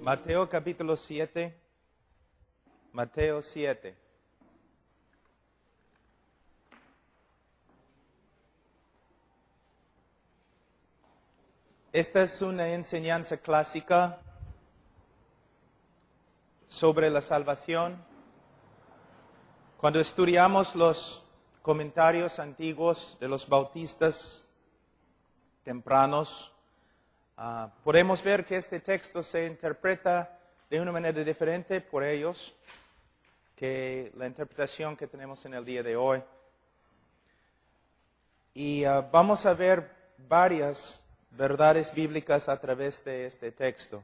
Mateo capítulo 7. Mateo 7. Esta es una enseñanza clásica sobre la salvación. Cuando estudiamos los comentarios antiguos de los bautistas tempranos, podemos ver que este texto se interpreta de una manera diferente por ellos que la interpretación que tenemos en el día de hoy. Y vamos a ver varias verdades bíblicas a través de este texto.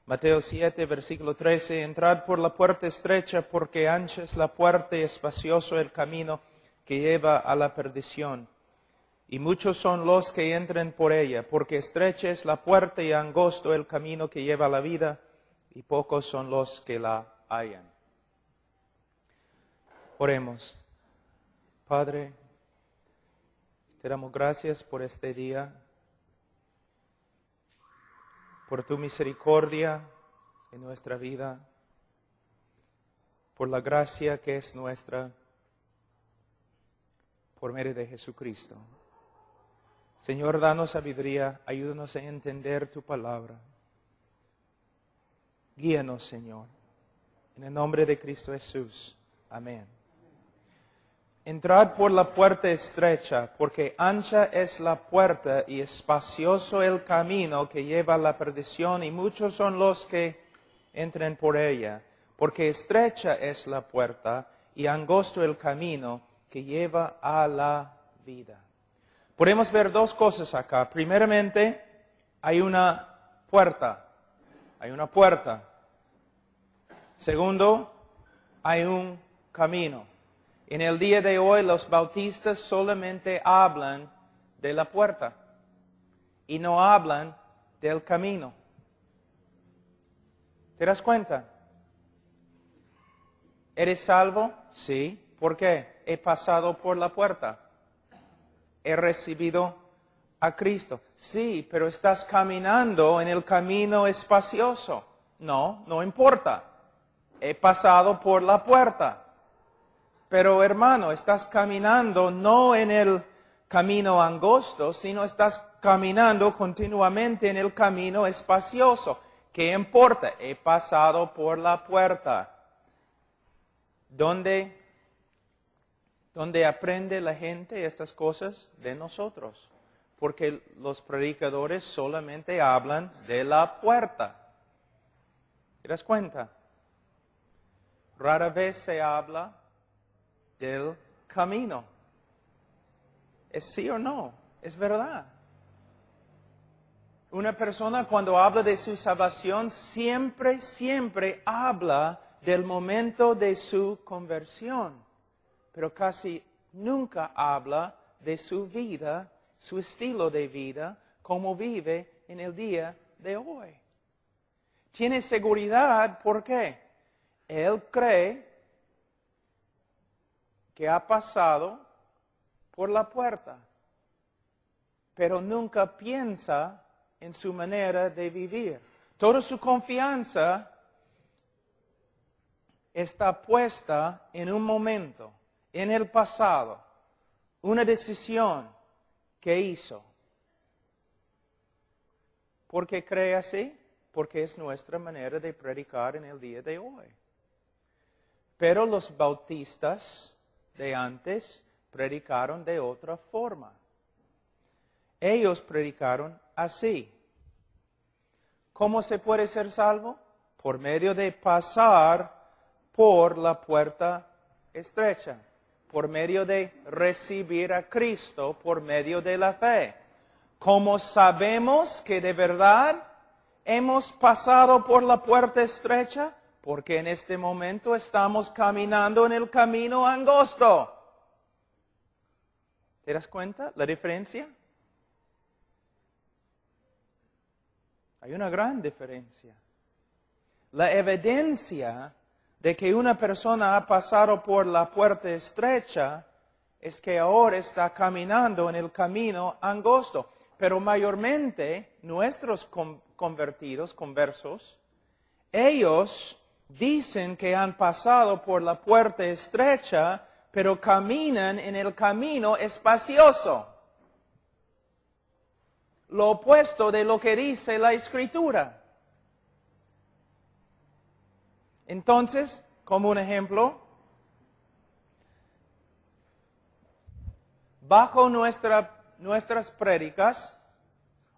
Mateo 7, versículo 13, entrad por la puerta estrecha, porque ancha es la puerta y espacioso el camino que lleva a la perdición. Y muchos son los que entran por ella, porque estrecha es la puerta y angosto el camino que lleva a la vida, y pocos son los que la hallan. Oremos. Padre, te damos gracias por este día, por tu misericordia en nuestra vida, por la gracia que es nuestra, por medio de Jesucristo. Señor, danos sabiduría, ayúdanos a entender tu palabra. Guíanos, Señor, en el nombre de Cristo Jesús. Amén. Entrad por la puerta estrecha, porque ancha es la puerta y espacioso el camino que lleva a la perdición, y muchos son los que entran por ella. Porque estrecha es la puerta y angosto el camino que lleva a la vida. Podemos ver dos cosas acá. Primeramente, hay una puerta. Hay una puerta. Segundo, hay un camino. En el día de hoy los bautistas solamente hablan de la puerta y no hablan del camino. ¿Te das cuenta? ¿Eres salvo? Sí. ¿Por qué? He pasado por la puerta. He recibido a Cristo. Sí, pero estás caminando en el camino espacioso. No, no importa. He pasado por la puerta. Pero hermano, estás caminando no en el camino angosto, sino estás caminando continuamente en el camino espacioso. ¿Qué importa? He pasado por la puerta. ¿Dónde aprende la gente estas cosas? De nosotros. Porque los predicadores solamente hablan de la puerta. ¿Te das cuenta? Rara vez se habla del camino. ¿Es sí o no? Es verdad. Una persona cuando habla de su salvación siempre habla del momento de su conversión, pero casi nunca habla de su vida, su estilo de vida, cómo vive en el día de hoy. Tiene seguridad, ¿por qué? Él cree que ha pasado por la puerta, pero nunca piensa en su manera de vivir. Toda su confianza está puesta en un momento, en el pasado, una decisión que hizo. ¿Por qué cree así? Porque es nuestra manera de predicar en el día de hoy. Pero los bautistas de antes predicaron de otra forma. Ellos predicaron así. ¿Cómo se puede ser salvo? Por medio de pasar por la puerta estrecha, por medio de recibir a Cristo, por medio de la fe. ¿Cómo sabemos que de verdad hemos pasado por la puerta estrecha? Porque en este momento estamos caminando en el camino angosto. ¿Te das cuenta la diferencia? Hay una gran diferencia. La evidencia de que una persona ha pasado por la puerta estrecha es que ahora está caminando en el camino angosto. Pero mayormente nuestros convertidos, conversos, ellos dicen que han pasado por la puerta estrecha, pero caminan en el camino espacioso. Lo opuesto de lo que dice la Escritura. Entonces, como un ejemplo, bajo nuestras prédicas,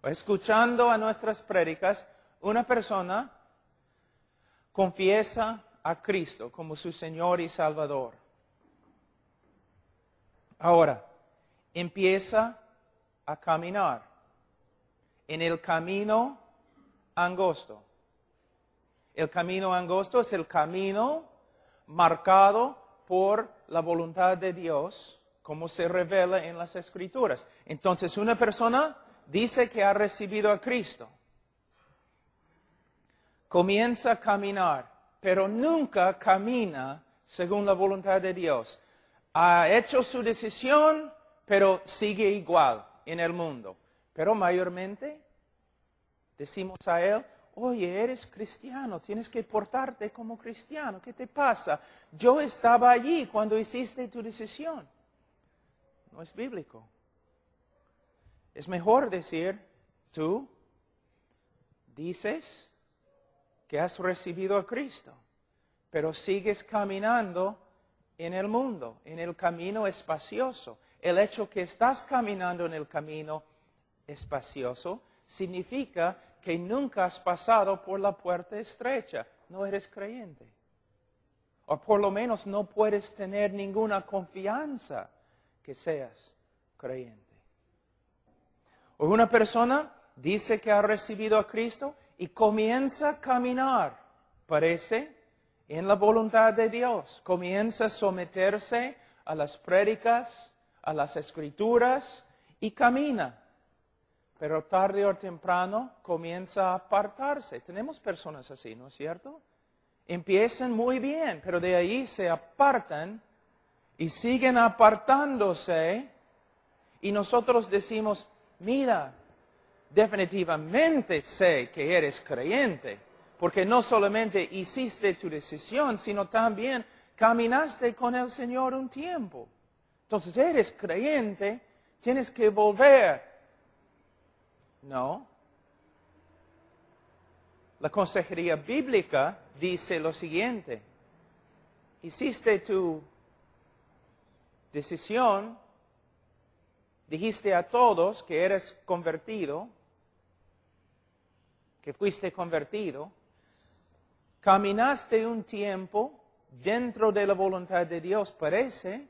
o escuchando a nuestras prédicas, una persona confiesa a Cristo como su Señor y Salvador. Ahora, empieza a caminar en el camino angosto. El camino angosto es el camino marcado por la voluntad de Dios, como se revela en las Escrituras. Entonces, una persona dice que ha recibido a Cristo. Comienza a caminar, pero nunca camina según la voluntad de Dios. Ha hecho su decisión, pero sigue igual en el mundo. Pero mayormente decimos a él, oye, eres cristiano, tienes que portarte como cristiano. ¿Qué te pasa? Yo estaba allí cuando hiciste tu decisión. No es bíblico. Es mejor decir, tú dices que has recibido a Cristo, pero sigues caminando en el mundo, en el camino espacioso. El hecho que estás caminando en el camino espacioso significa que nunca has pasado por la puerta estrecha. No eres creyente. O por lo menos no puedes tener ninguna confianza que seas creyente. O una persona dice que ha recibido a Cristo y comienza a caminar, parece, en la voluntad de Dios. Comienza a someterse a las prédicas, a las Escrituras y camina. Pero tarde o temprano comienza a apartarse. Tenemos personas así, ¿no es cierto? Empiezan muy bien, pero de ahí se apartan y siguen apartándose. Y nosotros decimos, mira, definitivamente sé que eres creyente, porque no solamente hiciste tu decisión, sino también caminaste con el Señor un tiempo. Entonces eres creyente, tienes que volver. No. La consejería bíblica dice lo siguiente. Hiciste tu decisión, dijiste a todos que eres convertido, que fuiste convertido, caminaste un tiempo dentro de la voluntad de Dios, parece,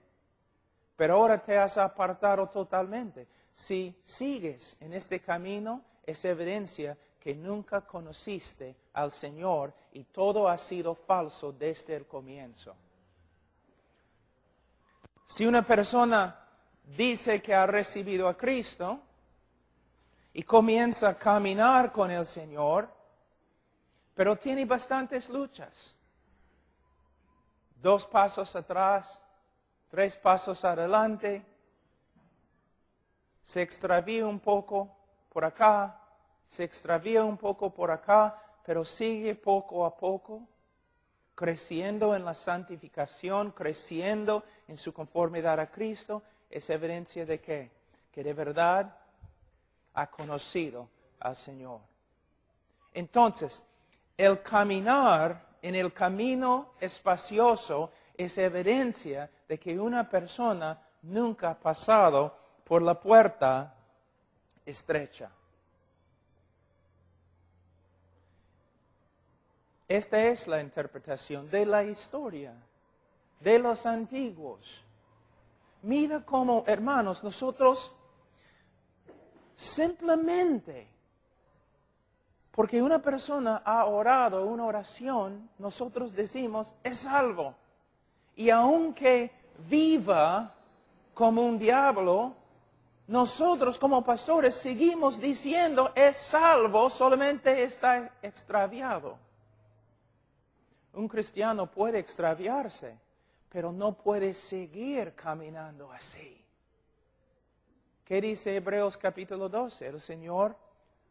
pero ahora te has apartado totalmente. Si sigues en este camino, es evidencia que nunca conociste al Señor y todo ha sido falso desde el comienzo. Si una persona dice que ha recibido a Cristo y comienza a caminar con el Señor, pero tiene bastantes luchas. 2 pasos atrás, 3 pasos adelante, se extravía un poco por acá, se extravía un poco por acá, pero sigue poco a poco, creciendo en la santificación, creciendo en su conformidad a Cristo, es evidencia de ¿qué? Que de verdad ha conocido al Señor. Entonces, el caminar en el camino espacioso es evidencia de que una persona nunca ha pasado por la puerta estrecha. Esta es la interpretación de la historia de los antiguos. Mira cómo, hermanos, nosotros simplemente, porque una persona ha orado una oración, nosotros decimos, es salvo. Y aunque viva como un diablo, nosotros como pastores seguimos diciendo, es salvo, solamente está extraviado. Un cristiano puede extraviarse, pero no puede seguir caminando así. ¿Qué dice Hebreos capítulo 12? El Señor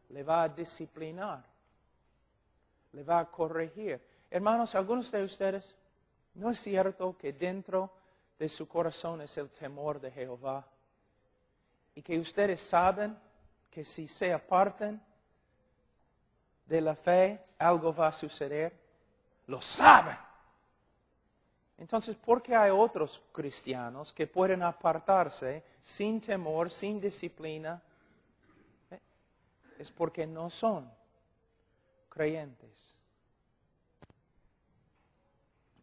le va a disciplinar. le va a corregir. Hermanos, algunos de ustedes, ¿no es cierto que dentro de su corazón es el temor de Jehová? Y que ustedes saben que si se apartan de la fe, algo va a suceder. Lo saben. Entonces, ¿por qué hay otros cristianos que pueden apartarse sin temor, sin disciplina? Es porque no son creyentes.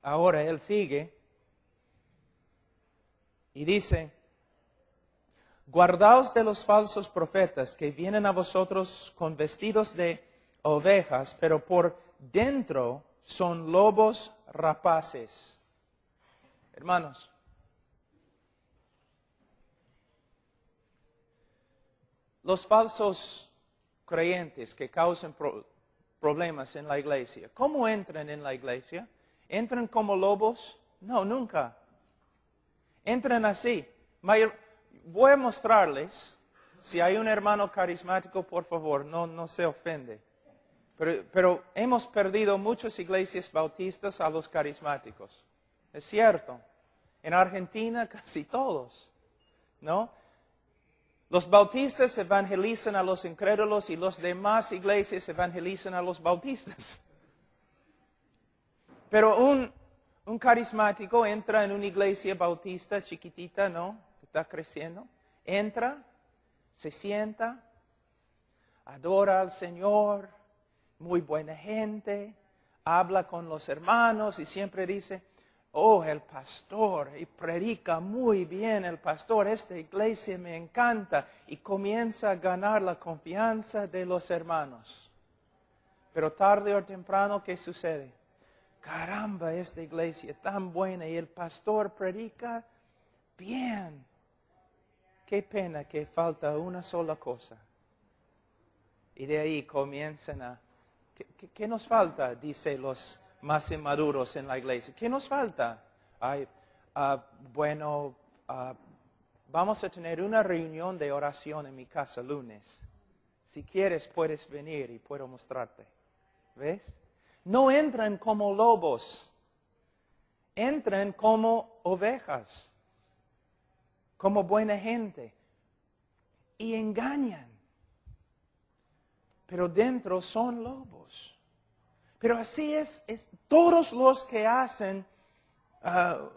Ahora él sigue y dice, guardaos de los falsos profetas que vienen a vosotros con vestidos de ovejas, pero por dentro son lobos rapaces. Hermanos, los falsos creyentes que causan problemas en la iglesia, ¿cómo entran en la iglesia? ¿Entran como lobos? No, nunca. Entran así. Voy a mostrarles, si hay un hermano carismático, por favor, no se ofende. Pero hemos perdido muchas iglesias bautistas a los carismáticos. Es cierto. En Argentina casi todos, ¿no? Los bautistas evangelizan a los incrédulos y los demás iglesias evangelizan a los bautistas. Pero un carismático entra en una iglesia bautista chiquitita, ¿no? Que está creciendo. Entra, se sienta, adora al Señor, muy buena gente, habla con los hermanos y siempre dice, oh, el pastor, y predica muy bien el pastor, esta iglesia me encanta, y comienza a ganar la confianza de los hermanos. Pero tarde o temprano, ¿qué sucede? Caramba, esta iglesia tan buena y el pastor predica bien. Qué pena que falta una sola cosa. Y de ahí comienzan a... ¿Qué nos falta? Dice los más inmaduros en la iglesia. ¿Qué nos falta? Vamos a tener una reunión de oración en mi casa lunes. Si quieres puedes venir y puedo mostrarte. ¿Ves? No entran como lobos. Entran como ovejas. Como buena gente. Y engañan. Pero dentro son lobos. Pero así es todos los que hacen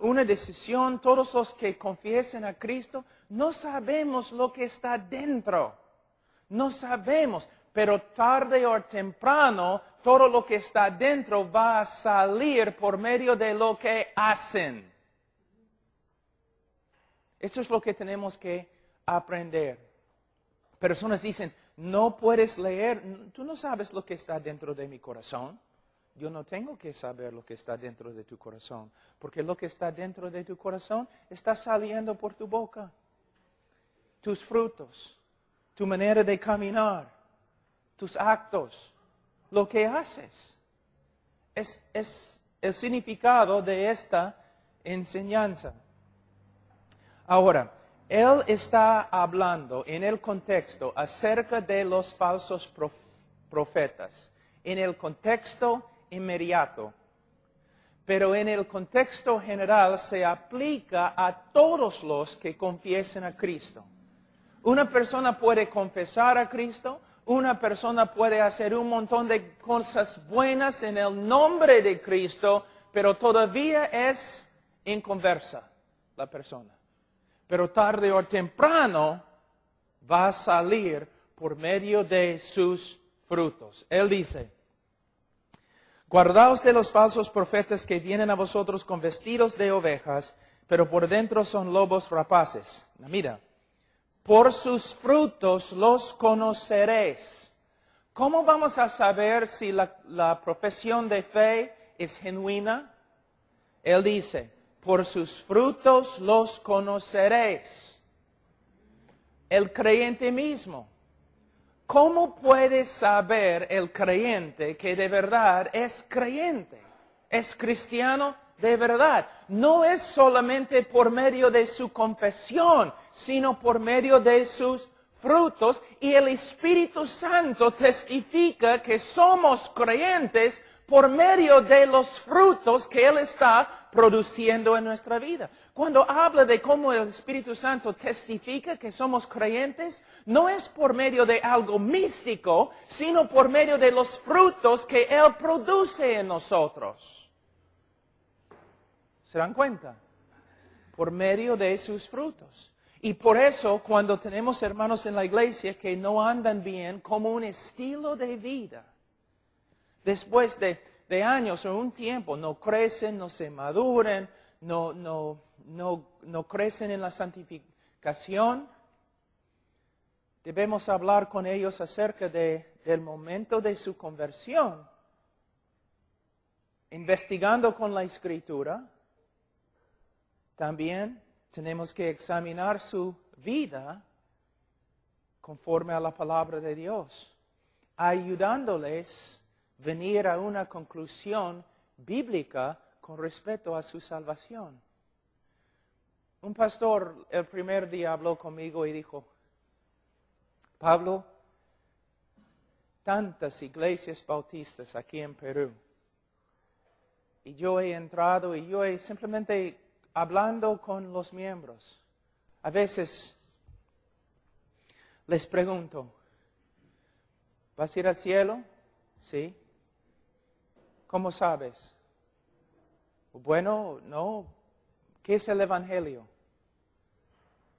una decisión, todos los que confiesen a Cristo, no sabemos lo que está dentro. No sabemos, pero tarde o temprano, todo lo que está dentro va a salir por medio de lo que hacen. Esto es lo que tenemos que aprender. Personas dicen, no puedes leer, tú no sabes lo que está dentro de mi corazón. Yo no tengo que saber lo que está dentro de tu corazón, porque lo que está dentro de tu corazón está saliendo por tu boca. Tus frutos, tu manera de caminar, tus actos, lo que haces. Es el significado de esta enseñanza. Ahora, él está hablando en el contexto acerca de los falsos profetas. En el contexto inmediato. Pero en el contexto general se aplica a todos los que confiesen a Cristo. Una persona puede confesar a Cristo, una persona puede hacer un montón de cosas buenas en el nombre de Cristo, pero todavía es inconversa la persona. Pero tarde o temprano va a salir por medio de sus frutos. Él dice, guardaos de los falsos profetas que vienen a vosotros con vestidos de ovejas, pero por dentro son lobos rapaces. Mira, por sus frutos los conoceréis. ¿Cómo vamos a saber si la profesión de fe es genuina? Él dice, por sus frutos los conoceréis. El creyente mismo. ¿Cómo puede saber el creyente que de verdad es creyente? ¿Es cristiano de verdad? No es solamente por medio de su confesión, sino por medio de sus frutos y el Espíritu Santo testifica que somos creyentes por medio de los frutos que Él está produciendo en nuestra vida. Cuando habla de cómo el Espíritu Santo testifica que somos creyentes, no es por medio de algo místico, sino por medio de los frutos que Él produce en nosotros. ¿Se dan cuenta? Por medio de sus frutos. Y por eso, cuando tenemos hermanos en la iglesia que no andan bien como un estilo de vida, después de años o un tiempo, no crecen, no se maduran, no crecen en la santificación, debemos hablar con ellos acerca del momento de su conversión, investigando con la Escritura. También tenemos que examinar su vida conforme a la palabra de Dios, ayudándoles a venir a una conclusión bíblica con respecto a su salvación. Un pastor el primer día habló conmigo y dijo, Pablo, tantas iglesias bautistas aquí en Perú, y yo he entrado y yo he simplemente hablando con los miembros. A veces les pregunto, ¿vas a ir al cielo? Sí. ¿Cómo sabes? Bueno, no. ¿Qué es el Evangelio?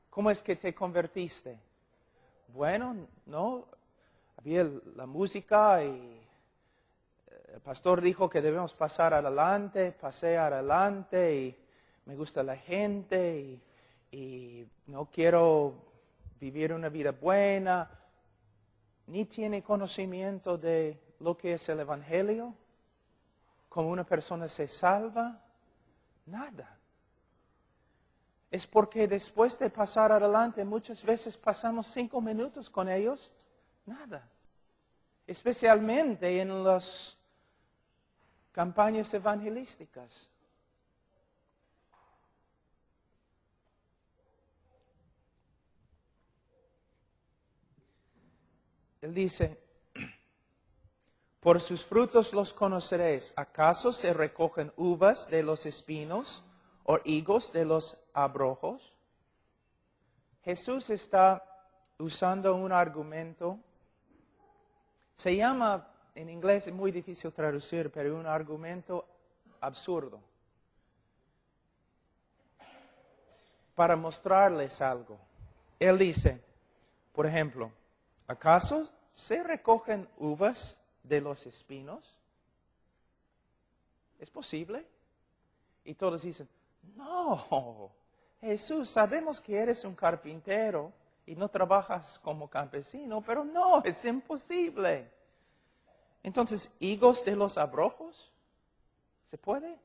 ¿Cómo es que te convertiste? Bueno, no. Había la música y el pastor dijo que debemos pasar adelante, pasé adelante y me gusta la gente y no quiero vivir una vida buena, ni tiene conocimiento de lo que es el Evangelio, cómo una persona se salva, nada. Es porque después de pasar adelante, muchas veces pasamos 5 minutos con ellos, nada. Especialmente en las campañas evangelísticas. Él dice, por sus frutos los conoceréis. ¿Acaso se recogen uvas de los espinos o higos de los abrojos? Jesús está usando un argumento, se llama, en inglés es muy difícil traducir, pero un argumento absurdo, para mostrarles algo. Él dice, por ejemplo, ¿acaso se recogen uvas de los espinos? ¿Es posible? Y todos dicen, no, Jesús, sabemos que eres un carpintero y no trabajas como campesino, pero no, es imposible. Entonces, ¿higos de los abrojos? ¿Se puede?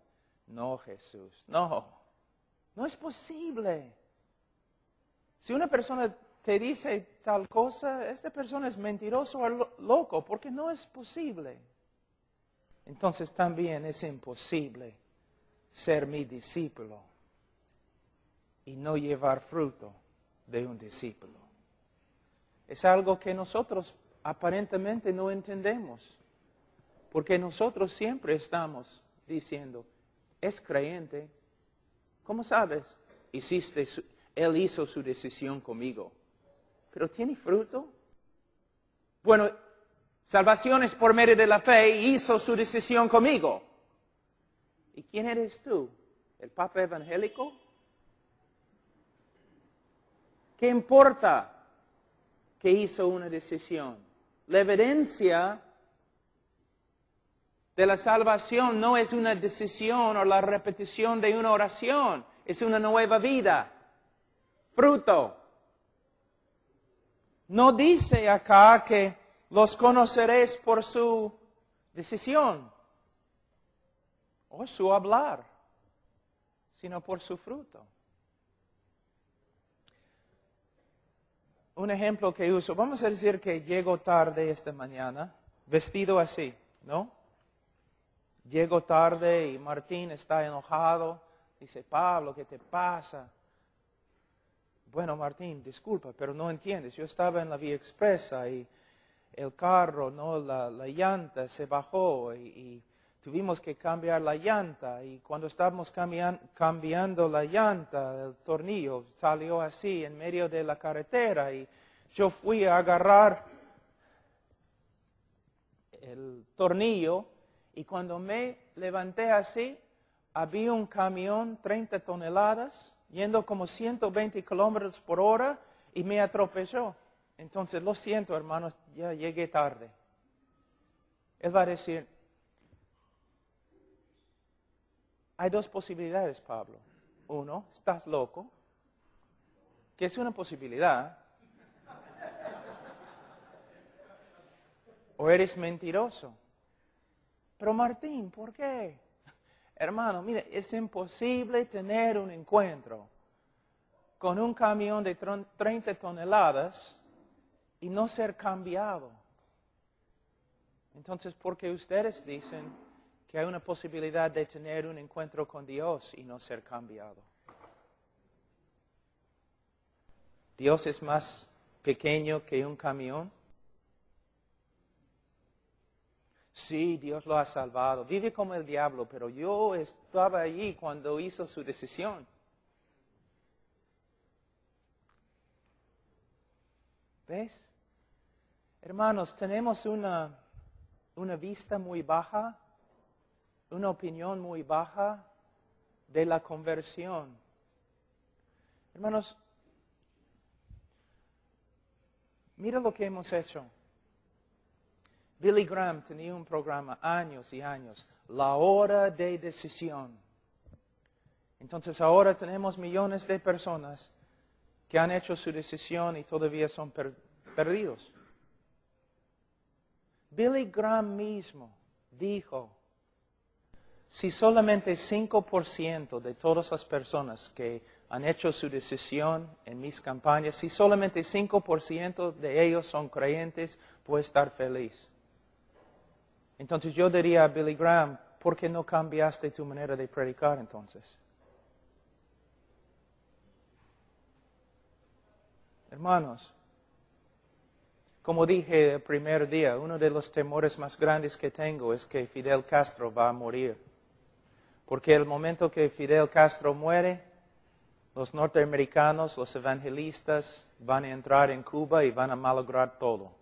No, Jesús, no es posible. Si una persona te dice tal cosa, esta persona es mentiroso o loco, porque no es posible. Entonces también es imposible ser mi discípulo y no llevar fruto de un discípulo. Es algo que nosotros aparentemente no entendemos, porque nosotros siempre estamos diciendo, es creyente, ¿cómo sabes? Él hizo su decisión conmigo. ¿Pero tiene fruto? Bueno, salvación es por medio de la fe y hizo su decisión conmigo. ¿Y quién eres tú? ¿El Papa evangélico? ¿Qué importa que hizo una decisión? La evidencia de la salvación no es una decisión o la repetición de una oración, es una nueva vida. Fruto. No dice acá que los conoceréis por su decisión o su hablar, sino por su fruto. Un ejemplo que uso, vamos a decir que llego tarde esta mañana, vestido así, ¿no? Llego tarde y Martín está enojado, dice, Pablo, ¿qué te pasa? Bueno, Martín, disculpa, pero no entiendes. Yo estaba en la vía expresa y el carro, no, la llanta se bajó y tuvimos que cambiar la llanta. Y cuando estábamos cambiando la llanta, el tornillo salió así en medio de la carretera y yo fui a agarrar el tornillo y cuando me levanté así, había un camión 30 toneladas yendo como 120 kilómetros por hora y me atropelló. Entonces, lo siento, hermanos, ya llegué tarde. Él va a decir, hay dos posibilidades, Pablo. Uno, estás loco, que es una posibilidad. O eres mentiroso. Pero Martín, ¿por qué? Hermano, mire, es imposible tener un encuentro con un camión de 30 toneladas y no ser cambiado. Entonces, ¿por qué ustedes dicen que hay una posibilidad de tener un encuentro con Dios y no ser cambiado? ¿Dios es más pequeño que un camión? Sí, Dios lo ha salvado. Vive como el diablo, pero yo estaba allí cuando hizo su decisión. ¿Ves? Hermanos, tenemos una vista muy baja, una opinión muy baja de la conversión. Hermanos, mira lo que hemos hecho. Billy Graham tenía un programa años y años, La Hora de Decisión. Entonces ahora tenemos millones de personas que han hecho su decisión y todavía son perdidos. Billy Graham mismo dijo, si solamente 5% de todas las personas que han hecho su decisión en mis campañas, si solamente 5% de ellos son creyentes, voy a estar feliz. Entonces yo diría a Billy Graham, ¿por qué no cambiaste tu manera de predicar entonces? Hermanos, como dije el primer día, uno de los temores más grandes que tengo es que Fidel Castro va a morir. Porque el momento que Fidel Castro muere, los norteamericanos, los evangelistas, van a entrar en Cuba y van a malograr todo.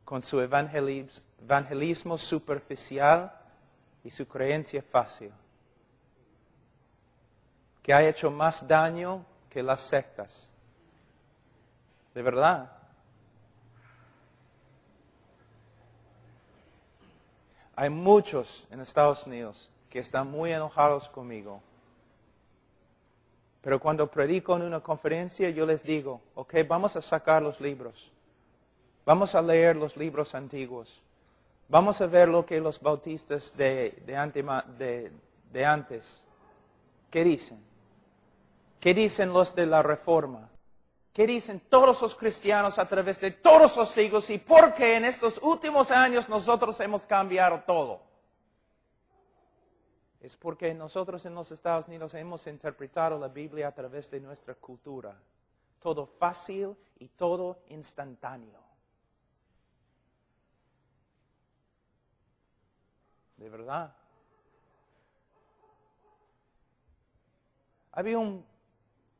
Con su evangelismo superficial y su creencia fácil, que ha hecho más daño que las sectas. De verdad. Hay muchos en Estados Unidos que están muy enojados conmigo. Pero cuando predico en una conferencia, yo les digo, ok, vamos a sacar los libros. Vamos a leer los libros antiguos. Vamos a ver lo que los bautistas de antes, ¿qué dicen? ¿Qué dicen los de la Reforma? ¿Qué dicen todos los cristianos a través de todos los siglos? ¿Y por qué en estos últimos años nosotros hemos cambiado todo? Es porque nosotros en los Estados Unidos hemos interpretado la Biblia a través de nuestra cultura. Todo fácil y todo instantáneo. De verdad. Había un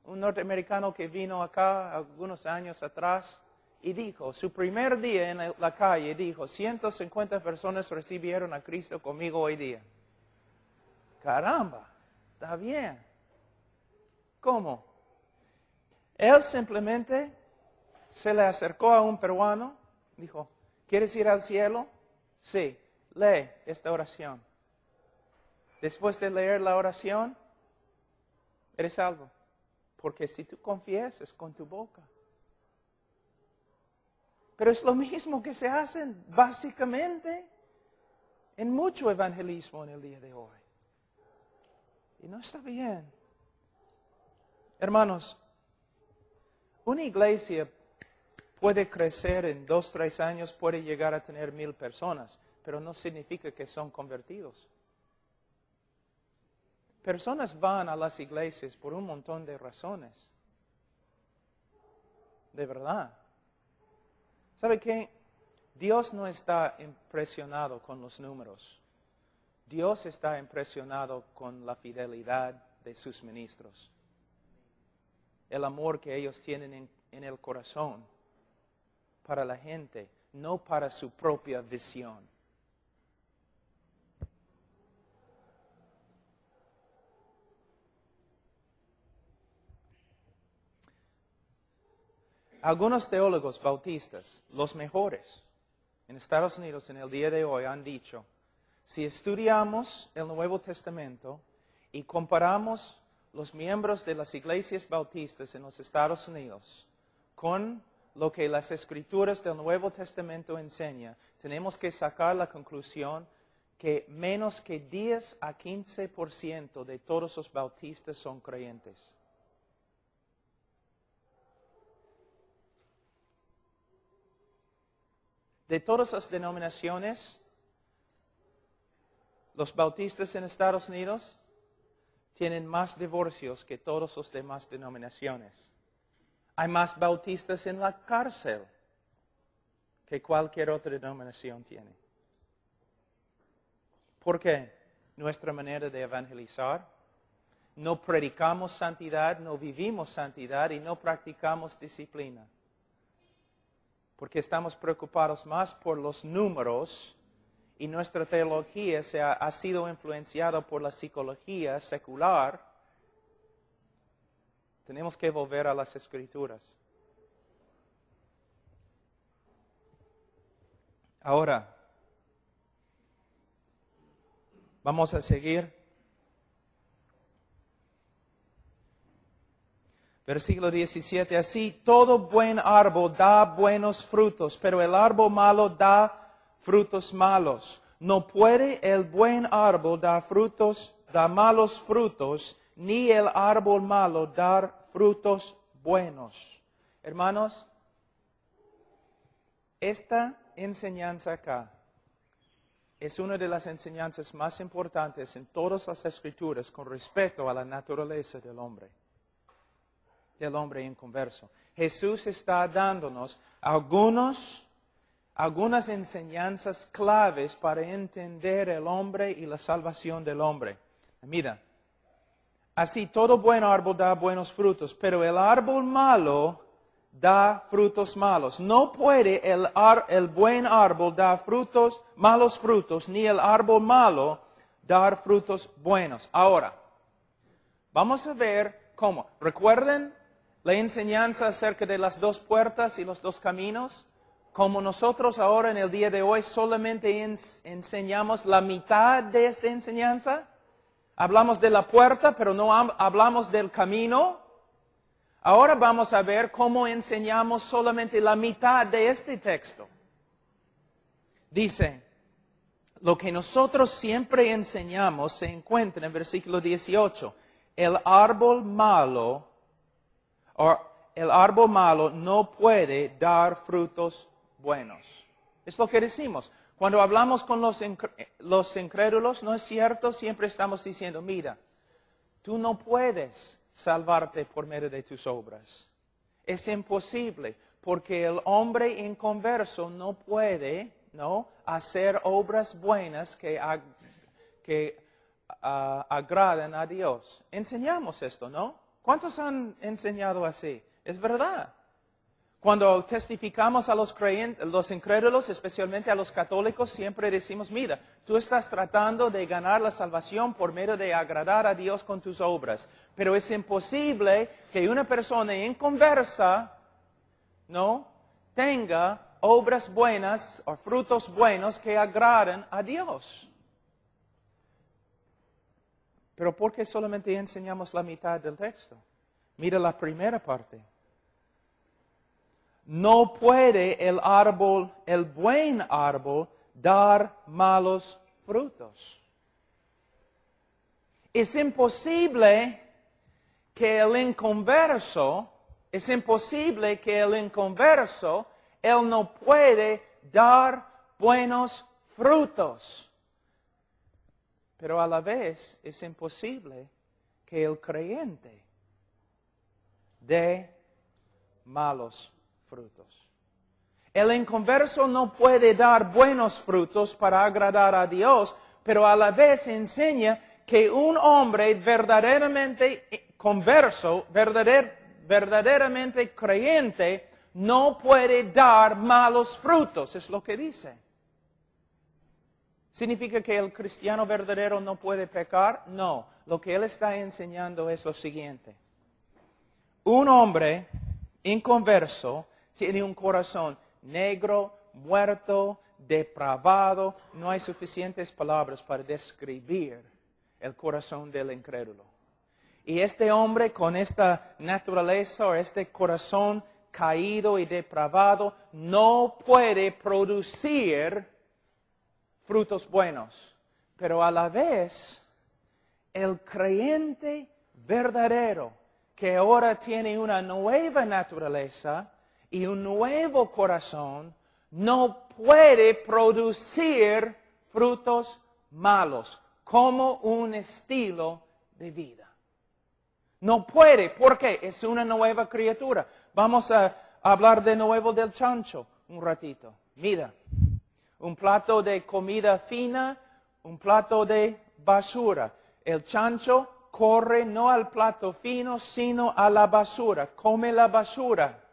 norteamericano que vino acá algunos años atrás y dijo, su primer día en la calle, dijo, 150 personas recibieron a Cristo conmigo hoy día. Caramba, está bien. ¿Cómo? Él simplemente se le acercó a un peruano, dijo, ¿quieres ir al cielo? Sí, lee esta oración. Después de leer la oración, eres salvo. Porque si tú confiesas con tu boca. Pero es lo mismo que se hace básicamente en mucho evangelismo en el día de hoy. Y no está bien. Hermanos, una iglesia puede crecer en 2, 3 años, puede llegar a tener 1,000 personas, pero no significa que son convertidos. Personas van a las iglesias por un montón de razones. De verdad. ¿Sabe qué? Dios no está impresionado con los números. Dios está impresionado con la fidelidad de sus ministros. El amor que ellos tienen en el corazón para la gente, no para su propia visión. Algunos teólogos bautistas, los mejores en Estados Unidos en el día de hoy, han dicho, si estudiamos el Nuevo Testamento y comparamos los miembros de las iglesias bautistas en los Estados Unidos con lo que las Escrituras del Nuevo Testamento enseñan, tenemos que sacar la conclusión que menos que 10 a 15% de todos los bautistas son creyentes. De todas las denominaciones, los bautistas en Estados Unidos tienen más divorcios que todas las demás denominaciones. Hay más bautistas en la cárcel que cualquier otra denominación tiene. ¿Por qué? Nuestra manera de evangelizar. No predicamos santidad, no vivimos santidad y no practicamos disciplina. Porque estamos preocupados más por los números y nuestra teología ha sido influenciada por la psicología secular. Tenemos que volver a las Escrituras. Ahora, vamos a seguir. Versículo 17, así todo buen árbol da buenos frutos, pero el árbol malo da frutos malos. No puede el buen árbol dar malos frutos, ni el árbol malo dar frutos buenos. Hermanos, esta enseñanza acá es una de las enseñanzas más importantes en todas las Escrituras con respecto a la naturaleza del hombre inconverso. Jesús está dándonos algunas enseñanzas claves para entender el hombre y la salvación del hombre. Mira, así todo buen árbol da buenos frutos, pero el árbol malo da frutos malos. No puede el buen árbol dar malos frutos, ni el árbol malo dar frutos buenos. Ahora, vamos a ver cómo. ¿Recuerden la enseñanza acerca de las dos puertas y los dos caminos? Como nosotros ahora en el día de hoy solamente enseñamos la mitad de esta enseñanza. Hablamos de la puerta, pero no hablamos del camino. Ahora vamos a ver cómo enseñamos solamente la mitad de este texto. Dice, lo que nosotros siempre enseñamos se encuentra en versículo 18. El árbol malo no puede dar frutos buenos. Es lo que decimos. Cuando hablamos con los incrédulos, ¿no es cierto? Siempre estamos diciendo, mira, tú no puedes salvarte por medio de tus obras. Es imposible, porque el hombre inconverso no puede, hacer obras buenas que agradan a Dios. Enseñamos esto, ¿no? ¿Cuántos han enseñado así? Es verdad. Cuando testificamos a los incrédulos, especialmente a los católicos, siempre decimos, mira, tú estás tratando de ganar la salvación por medio de agradar a Dios con tus obras. Pero es imposible que una persona inconversa, tenga obras buenas o frutos buenos que agraden a Dios. Pero ¿por qué solamente enseñamos la mitad del texto? Mira la primera parte. No puede el buen árbol, dar malos frutos. Es imposible que el inconverso, él no puede dar buenos frutos. Pero a la vez es imposible que el creyente dé malos frutos. El inconverso no puede dar buenos frutos para agradar a Dios, pero a la vez enseña que un hombre verdaderamente converso, verdaderamente creyente, no puede dar malos frutos, es lo que dice. ¿Significa que el cristiano verdadero no puede pecar? No, lo que él está enseñando es lo siguiente. Un hombre inconverso tiene un corazón negro, muerto, depravado. No hay suficientes palabras para describir el corazón del incrédulo. Y este hombre con esta naturaleza o este corazón caído y depravado no puede producir frutos buenos. Pero a la vez, el creyente verdadero que ahora tiene una nueva naturaleza y un nuevo corazón, no puede producir frutos malos como un estilo de vida. No puede, porque es una nueva criatura. Vamos a hablar de nuevo del chancho un ratito. Mira, un plato de comida fina, un plato de basura. El chancho corre no al plato fino, sino a la basura. Come la basura.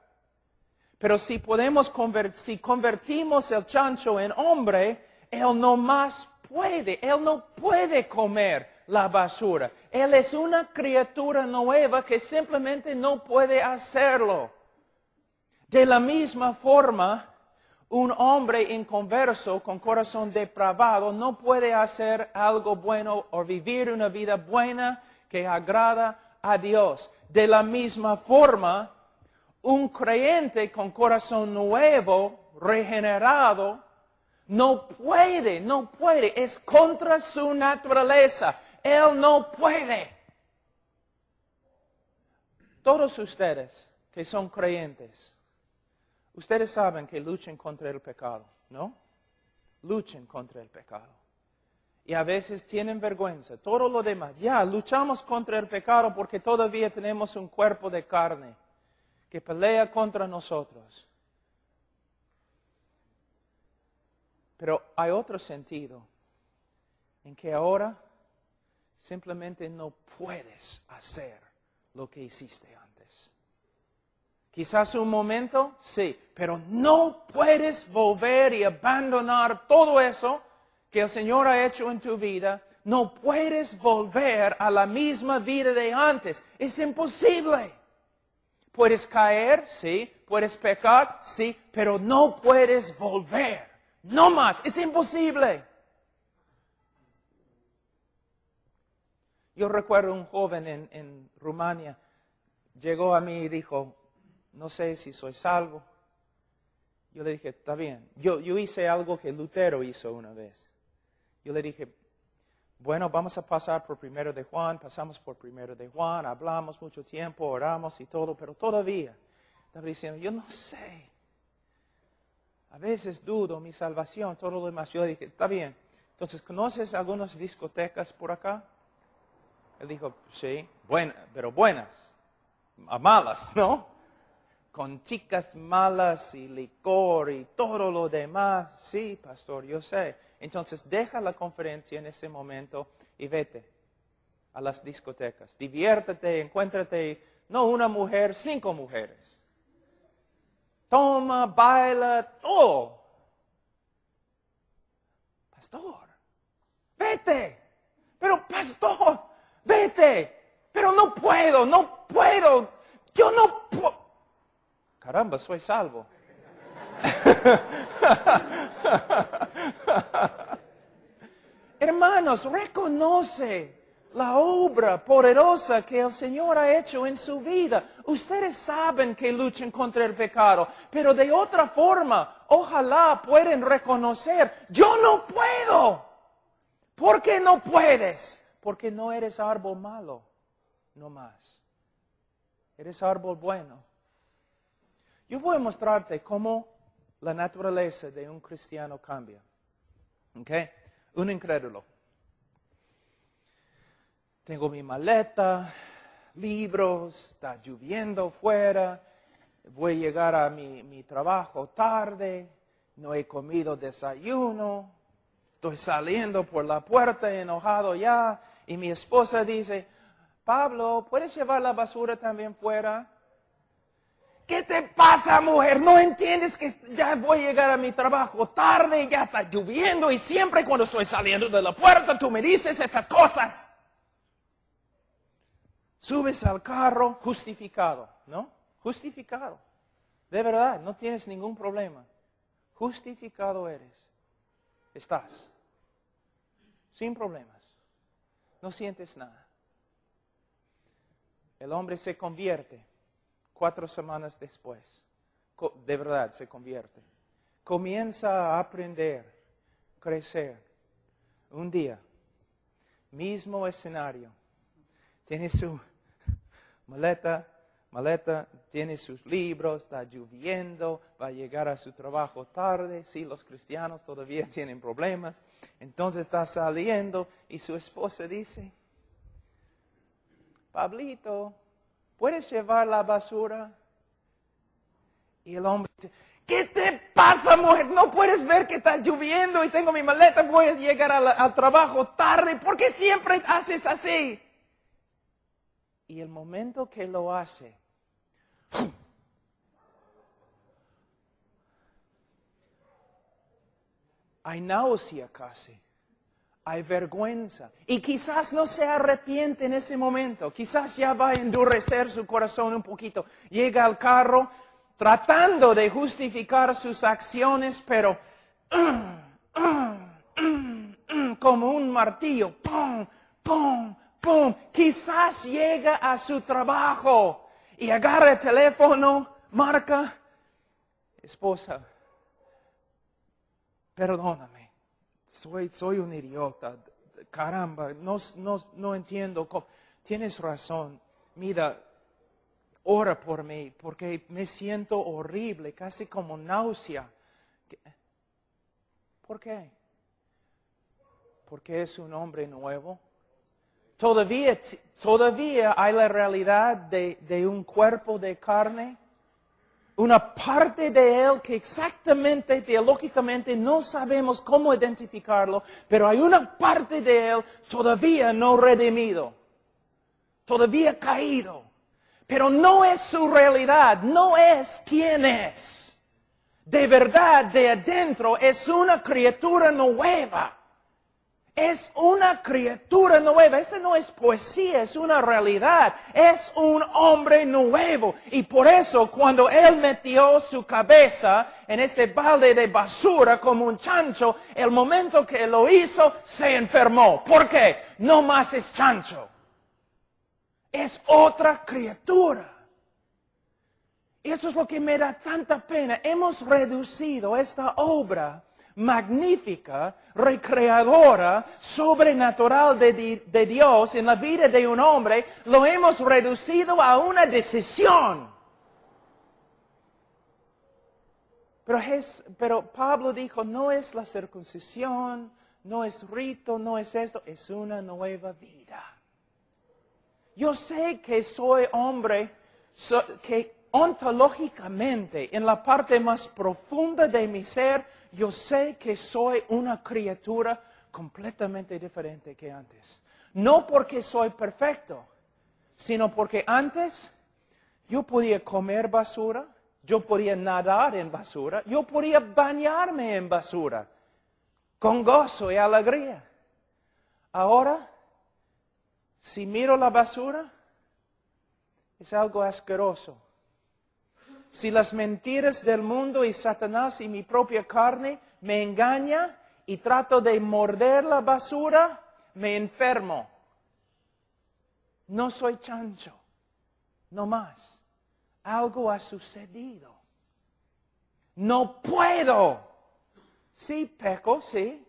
Pero si convertimos el chancho en hombre, él no más puede, él no puede comer la basura. Él es una criatura nueva que simplemente no puede hacerlo. De la misma forma, un hombre inconverso con corazón depravado no puede hacer algo bueno o vivir una vida buena que agrada a Dios. De la misma forma, un creyente con corazón nuevo, regenerado, no puede, es contra su naturaleza. Él no puede. Todos ustedes que son creyentes, ustedes saben que luchan contra el pecado, ¿no? Luchan contra el pecado. Y a veces tienen vergüenza, todo lo demás. Ya, luchamos contra el pecado porque todavía tenemos un cuerpo de carne que pelea contra nosotros. Pero hay otro sentido en que ahora simplemente no puedes hacer lo que hiciste antes. Quizás un momento, sí, pero no puedes volver y abandonar todo eso que el Señor ha hecho en tu vida. No puedes volver a la misma vida de antes. Es imposible. Puedes caer, sí, puedes pecar, sí, pero no puedes volver. No más, es imposible. Yo recuerdo un joven en Rumania, llegó a mí y dijo, no sé si soy salvo. Yo le dije, está bien. Yo hice algo que Lutero hizo una vez. Yo le dije, bueno, vamos a pasar por 1 de Juan, pasamos por 1 de Juan, hablamos mucho tiempo, oramos y todo, pero todavía estaba diciendo, yo no sé. A veces dudo mi salvación, todo lo demás. Yo le dije, está bien. Entonces, ¿conoces algunas discotecas por acá? Él dijo, sí, pero buenas, a malas, ¿no? Con chicas malas y licor y todo lo demás. Sí, pastor, yo sé. Entonces, deja la conferencia en ese momento y vete a las discotecas. Diviértete, encuéntrate, no una mujer, 5 mujeres. Toma, baila, todo. Pastor, vete. Pero pastor, vete. Pero no puedo. Yo no puedo. Caramba, soy salvo. Hermanos, reconoce la obra poderosa que el Señor ha hecho en su vida. Ustedes saben que luchan contra el pecado, pero de otra forma, ojalá puedan reconocer, yo no puedo. ¿Por qué no puedes? Porque no eres árbol malo, no más. Eres árbol bueno. Yo voy a mostrarte cómo la naturaleza de un cristiano cambia. ¿Ok? Un incrédulo. tengo mi maleta, libros, está lloviendo fuera, voy a llegar a mi trabajo tarde, no he comido desayuno, estoy saliendo por la puerta enojado ya, y mi esposa dice, Pablo, ¿puedes llevar la basura también fuera? ¿Qué te pasa, mujer? ¿No entiendes que ya voy a llegar a mi trabajo tarde, ya está lloviendo y siempre cuando estoy saliendo de la puerta tú me dices estas cosas? Subes al carro justificado, ¿no? Justificado. De verdad, no tienes ningún problema. Justificado eres. Estás. Sin problemas. No sientes nada. El hombre se convierte 4 semanas después. De verdad se convierte. Comienza a aprender, crecer. Un día, mismo escenario. Tiene su maleta, tiene sus libros, está lloviendo, va a llegar a su trabajo tarde. Sí, los cristianos todavía tienen problemas. Entonces está saliendo y su esposa dice, Pablito, ¿puedes llevar la basura? Y el hombre dice, ¿qué te pasa, mujer? ¿No puedes ver que está lloviendo y tengo mi maleta? Voy a llegar al trabajo tarde. ¿Por qué siempre haces así? Y el momento que lo hace, hay náusea casi, hay vergüenza. Y quizás no se arrepiente en ese momento, quizás ya va a endurecer su corazón un poquito. Llega al carro tratando de justificar sus acciones, pero como un martillo, ¡pum, pum, pum! Quizás llega a su trabajo y agarra el teléfono, marca, esposa, perdóname, soy un idiota, caramba, no entiendo cómo. Tienes razón, mira, ora por mí, porque me siento horrible, casi como náusea. ¿Por qué? Porque es un hombre nuevo. Todavía hay la realidad de un cuerpo de carne. Una parte de él que exactamente, teológicamente, no sabemos cómo identificarlo, pero hay una parte de él todavía no redimido, todavía caído. Pero no es su realidad, no es quien es. De verdad, de adentro, es una criatura nueva. Es una criatura nueva. Esa no es poesía, es una realidad. Es un hombre nuevo. Y por eso cuando él metió su cabeza en ese balde de basura como un chancho, el momento que lo hizo, se enfermó. ¿Por qué? No más es chancho. Es otra criatura. Y eso es lo que me da tanta pena. Hemos reducido esta obra magnífica, recreadora, sobrenatural de Dios en la vida de un hombre, lo hemos reducido a una decisión. Pero Pablo dijo, no es la circuncisión, no es rito, no es esto, es una nueva vida. Yo sé que soy hombre que ontológicamente, en la parte más profunda de mi ser, yo sé que soy una criatura completamente diferente que antes. No porque soy perfecto, sino porque antes yo podía comer basura, yo podía nadar en basura, yo podía bañarme en basura, con gozo y alegría. Ahora, si miro la basura, es algo asqueroso. Si las mentiras del mundo y Satanás y mi propia carne me engañan y trato de morder la basura, me enfermo. No soy chancho, no más. Algo ha sucedido. No puedo. Sí, peco, sí.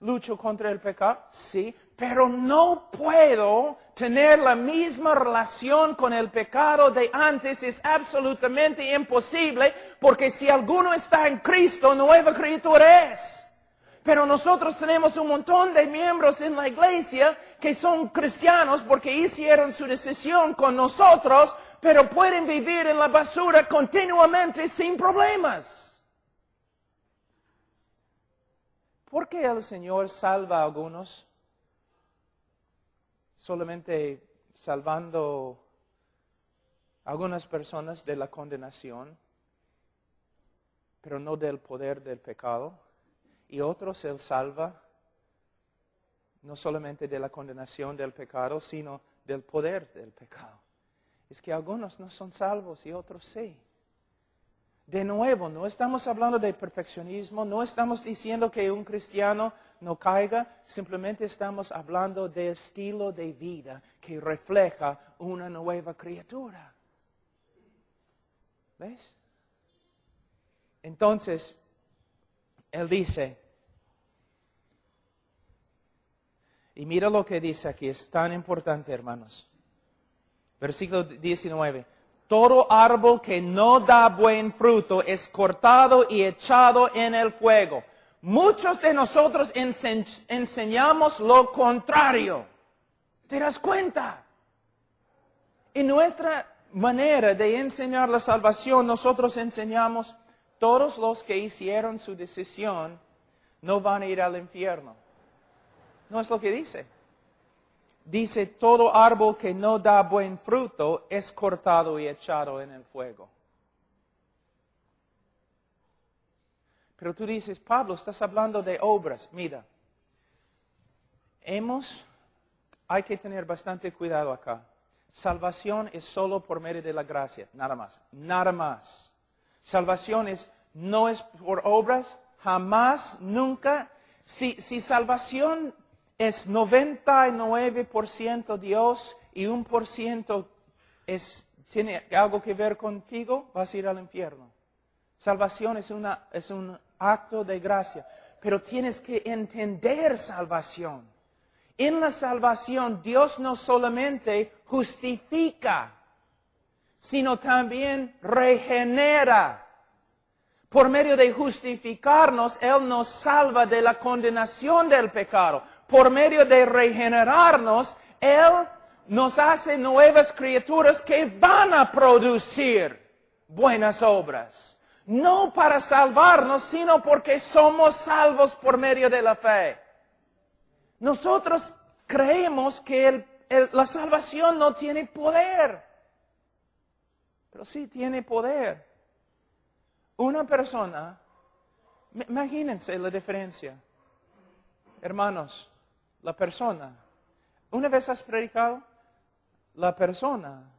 Lucho contra el pecado, sí. Pero no puedo tener la misma relación con el pecado de antes. Es absolutamente imposible, porque si alguno está en Cristo, nueva criatura es. Pero nosotros tenemos un montón de miembros en la iglesia que son cristianos porque hicieron su decisión con nosotros, pero pueden vivir en la basura continuamente sin problemas. ¿Por qué el Señor salva a algunos solamente salvando a algunas personas de la condenación, pero no del poder del pecado? Y otros Él salva no solamente de la condenación del pecado, sino del poder del pecado. Es que algunos no son salvos y otros sí. De nuevo, no estamos hablando de perfeccionismo, no estamos diciendo que un cristiano no caiga, simplemente estamos hablando de estilo de vida que refleja una nueva criatura. ¿Ves? Entonces, Él dice, y mira lo que dice aquí, es tan importante, hermanos. Versículo 19. Todo árbol que no da buen fruto es cortado y echado en el fuego. Muchos de nosotros enseñamos lo contrario. ¿Te das cuenta? En nuestra manera de enseñar la salvación, nosotros enseñamos, todos los que hicieron su decisión no van a ir al infierno. No es lo que dice. Dice, todo árbol que no da buen fruto es cortado y echado en el fuego. Pero tú dices, Pablo, estás hablando de obras. Mira, hay que tener bastante cuidado acá. Salvación es solo por medio de la gracia, nada más. Nada más. Salvación no es por obras, jamás, nunca. Si salvación es 99% Dios y 1% tiene algo que ver contigo, vas a ir al infierno. Salvación es un acto de gracia, pero tienes que entender salvación. En la salvación Dios no solamente justifica, sino también regenera. Por medio de justificarnos, Él nos salva de la condenación del pecado. Por medio de regenerarnos, Él nos hace nuevas criaturas que van a producir buenas obras. No para salvarnos, sino porque somos salvos por medio de la fe. Nosotros creemos que la salvación no tiene poder, pero sí tiene poder. Una persona, imagínense la diferencia. Hermanos, la persona, ¿una vez has predicado? La persona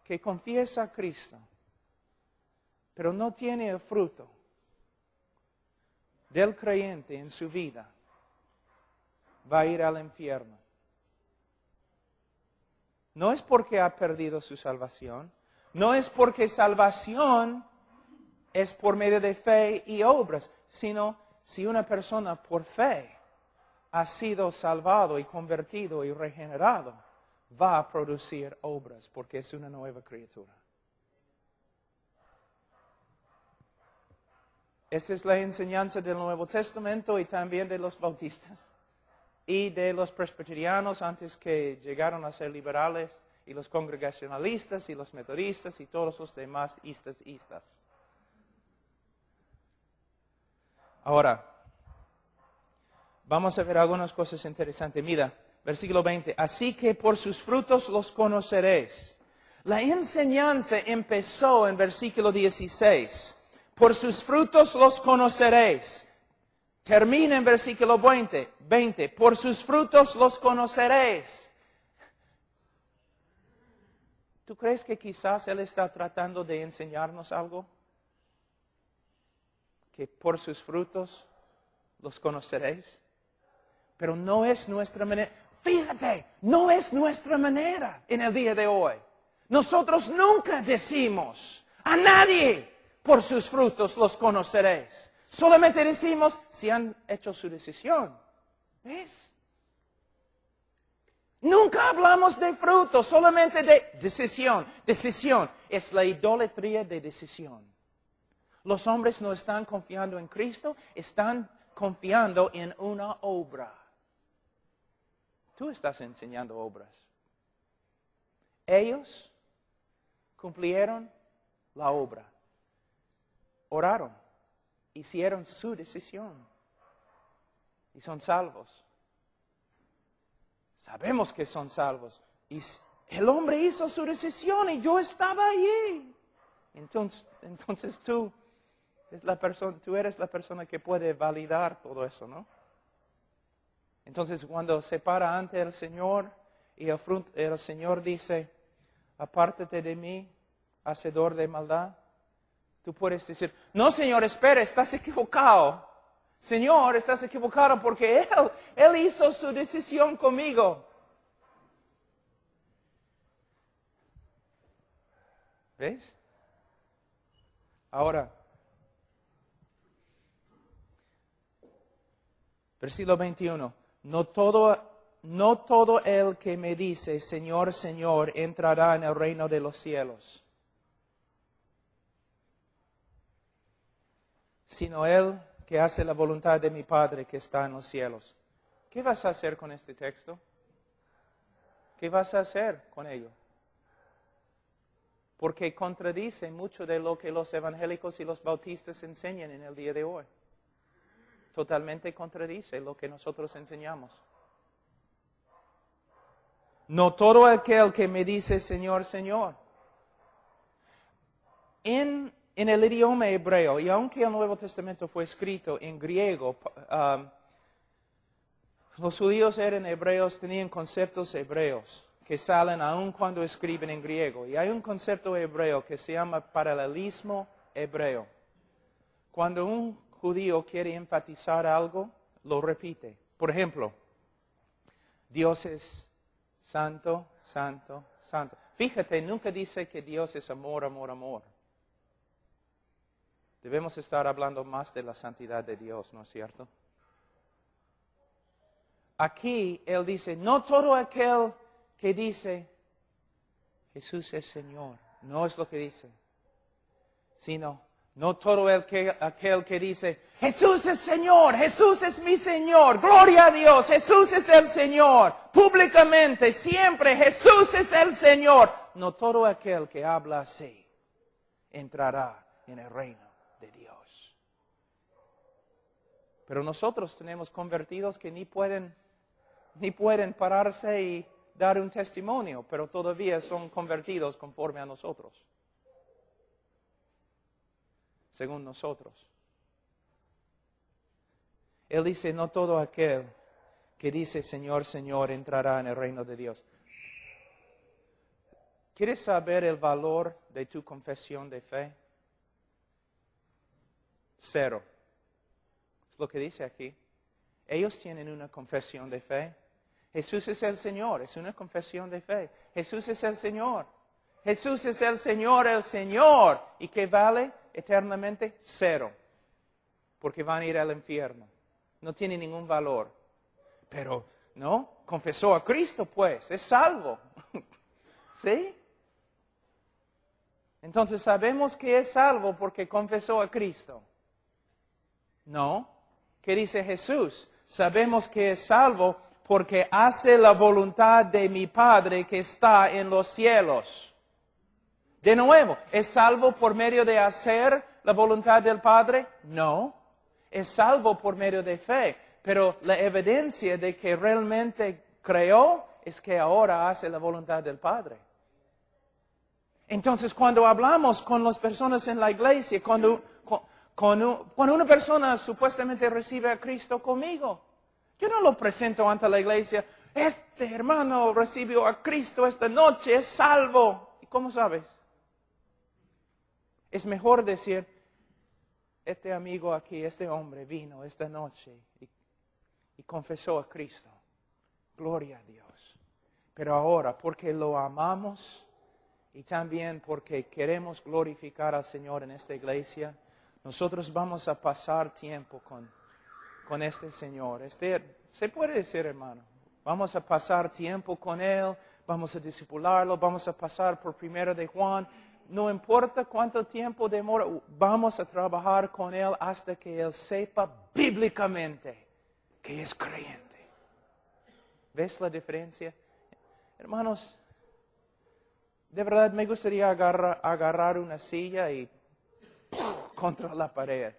que confiesa a Cristo, pero no tiene el fruto del creyente en su vida, va a ir al infierno. No es porque ha perdido su salvación, no es porque salvación es por medio de fe y obras, sino si una persona por fe ha sido salvado y convertido y regenerado, va a producir obras porque es una nueva criatura. Esta es la enseñanza del Nuevo Testamento y también de los bautistas y de los presbiterianos antes que llegaron a ser liberales, y los congregacionalistas y los metodistas y todos los demás istas. Ahora, vamos a ver algunas cosas interesantes. Mira, versículo 20. Así que por sus frutos los conoceréis. La enseñanza empezó en versículo 16. Por sus frutos los conoceréis. Termina en versículo 20. Por sus frutos los conoceréis. ¿Tú crees que quizás Él está tratando de enseñarnos algo? Que por sus frutos los conoceréis. Pero no es nuestra manera. Fíjate, no es nuestra manera en el día de hoy. Nosotros nunca decimos a nadie, por sus frutos los conoceréis. Solamente decimos si han hecho su decisión. ¿Ves? Nunca hablamos de fruto, solamente de decisión. Decisión es la idolatría de decisión. Los hombres no están confiando en Cristo, están confiando en una obra. Tú estás enseñando obras. Ellos cumplieron la obra. Oraron. Hicieron su decisión. Y son salvos. Sabemos que son salvos. Y el hombre hizo su decisión y yo estaba allí. Entonces tú eres la persona que puede validar todo eso, ¿no? Entonces cuando se para ante el Señor y el Señor dice, apártate de mí, hacedor de maldad, tú puedes decir, no Señor, espera, estás equivocado. Señor, estás equivocado porque Él hizo su decisión conmigo. ¿Ves? Ahora, versículo 21. No todo el que me dice, Señor, Señor, entrará en el reino de los cielos, sino el que hace la voluntad de mi Padre que está en los cielos. ¿Qué vas a hacer con este texto? ¿Qué vas a hacer con ello? Porque contradice mucho de lo que los evangélicos y los bautistas enseñan en el día de hoy. Totalmente contradice lo que nosotros enseñamos. No todo aquel que me dice Señor, Señor. En el idioma hebreo, y aunque el Nuevo Testamento fue escrito en griego, los judíos eran hebreos, tenían conceptos hebreos que salen aun cuando escriben en griego. Y hay un concepto hebreo que se llama paralelismo hebreo. Cuando un judío quiere enfatizar algo, lo repite. Por ejemplo, Dios es santo, santo, santo. Fíjate, nunca dice que Dios es amor, amor, amor. Debemos estar hablando más de la santidad de Dios, ¿no es cierto? Aquí Él dice, no todo aquel que dice, Jesús es Señor, no es lo que dice, sino, no todo aquel que dice, Jesús es Señor, Jesús es mi Señor, gloria a Dios, Jesús es el Señor, públicamente, siempre, Jesús es el Señor. No todo aquel que habla así entrará en el reino de Dios. Pero nosotros tenemos convertidos que ni pueden pararse y dar un testimonio, pero todavía son convertidos conforme a nosotros. Según nosotros. Él dice, no todo aquel que dice Señor, Señor, entrará en el reino de Dios. ¿Quieres saber el valor de tu confesión de fe? 0. Es lo que dice aquí. Ellos tienen una confesión de fe. Jesús es el Señor, es una confesión de fe. Jesús es el Señor. Jesús es el Señor, el Señor. ¿Y qué vale eternamente? 0. Porque van a ir al infierno. No tiene ningún valor. Pero, ¿no? Confesó a Cristo, pues, es salvo. ¿Sí? Entonces sabemos que es salvo porque confesó a Cristo. No. ¿Qué dice Jesús? Sabemos que es salvo porque hace la voluntad de mi Padre que está en los cielos. De nuevo, ¿es salvo por medio de hacer la voluntad del Padre? No. Es salvo por medio de fe. Pero la evidencia de que realmente creó es que ahora hace la voluntad del Padre. Entonces, cuando hablamos con las personas en la iglesia, cuando una persona supuestamente recibe a Cristo conmigo, yo no lo presento ante la iglesia. Este hermano recibió a Cristo esta noche, es salvo. ¿Y cómo sabes? Es mejor decir, este amigo aquí, este hombre vino esta noche y confesó a Cristo. Gloria a Dios. Pero ahora, porque lo amamos y también porque queremos glorificar al Señor en esta iglesia, nosotros vamos a pasar tiempo con este Señor. Se puede decir, hermano, vamos a pasar tiempo con Él, vamos a discipularlo, vamos a pasar por 1 de Juan. no importa cuánto tiempo demora, vamos a trabajar con él hasta que él sepa bíblicamente que es creyente. ¿Ves la diferencia? Hermanos, de verdad me gustaría agarrar una silla y contra la pared.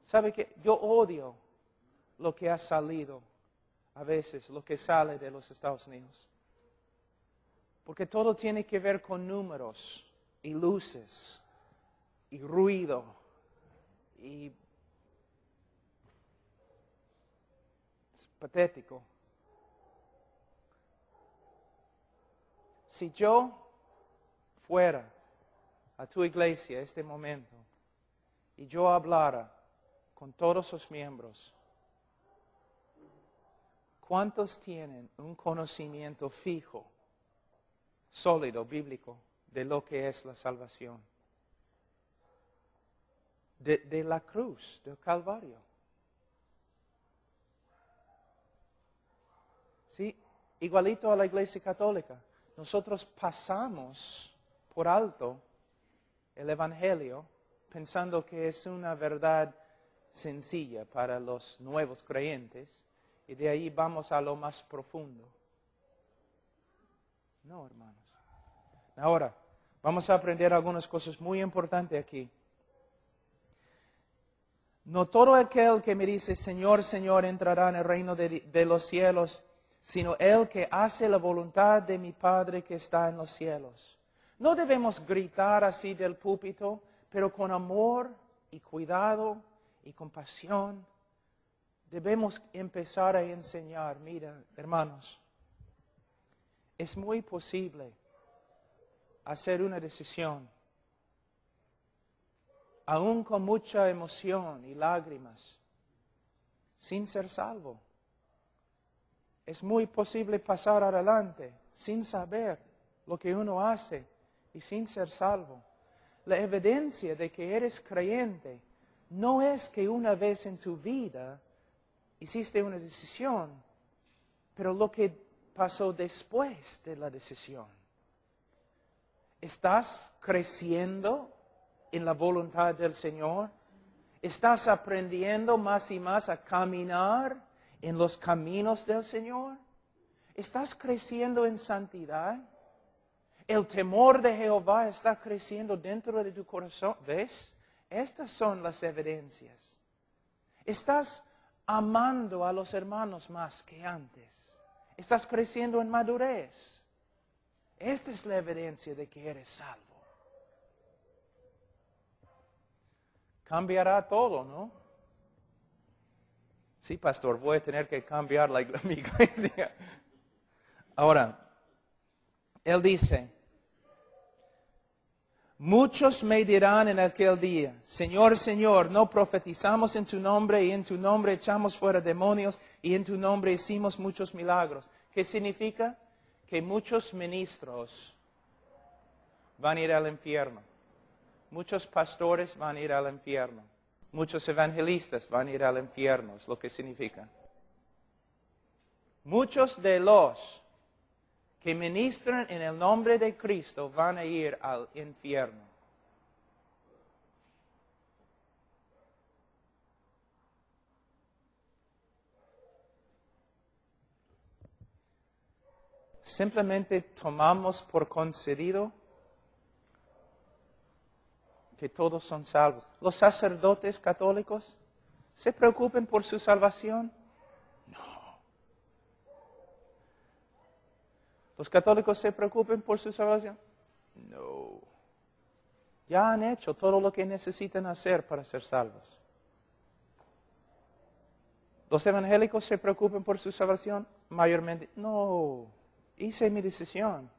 ¿Sabe qué? Yo odio lo que ha salido a veces, lo que sale de los Estados Unidos. Porque todo tiene que ver con números y luces y ruido y es patético. Si yo fuera a tu iglesia este momento y yo hablara con todos sus miembros, ¿cuántos tienen un conocimiento fijo, sólido, bíblico, de lo que es la salvación? De la cruz, del Calvario. ¿Sí? Igualito a la Iglesia Católica. Nosotros pasamos por alto el Evangelio pensando que es una verdad sencilla para los nuevos creyentes y de ahí vamos a lo más profundo. No, hermanos. Ahora, vamos a aprender algunas cosas muy importantes aquí. No todo aquel que me dice, Señor, Señor, entrará en el reino de los cielos, sino el que hace la voluntad de mi Padre que está en los cielos. No debemos gritar así del púlpito, pero con amor y cuidado y compasión. Debemos empezar a enseñar. Mira, hermanos, es muy posible hacer una decisión, aún con mucha emoción y lágrimas, sin ser salvo. Es muy posible pasar adelante sin saber lo que uno hace y sin ser salvo. La evidencia de que eres creyente no es que una vez en tu vida hiciste una decisión, pero lo que pasó después de la decisión. ¿Estás creciendo en la voluntad del Señor? ¿Estás aprendiendo más y más a caminar en los caminos del Señor? ¿Estás creciendo en santidad? ¿El temor de Jehová está creciendo dentro de tu corazón? ¿Ves? Estas son las evidencias. ¿Estás amando a los hermanos más que antes? ¿Estás creciendo en madurez? Esta es la evidencia de que eres salvo. Cambiará todo, ¿no? Sí, pastor, voy a tener que cambiar mi iglesia. Ahora, él dice, muchos me dirán en aquel día, Señor, Señor, no profetizamos en tu nombre y en tu nombre echamos fuera demonios y en tu nombre hicimos muchos milagros. ¿Qué significa? Que muchos ministros van a ir al infierno. Muchos pastores van a ir al infierno. Muchos evangelistas van a ir al infierno, es lo que significa. Muchos de los que ministran en el nombre de Cristo van a ir al infierno. Simplemente tomamos por concedido que todos son salvos. ¿Los sacerdotes católicos se preocupan por su salvación? No. ¿Los católicos se preocupan por su salvación? No. Ya han hecho todo lo que necesitan hacer para ser salvos. ¿Los evangélicos se preocupan por su salvación? Mayormente, no. Hice mi decisión.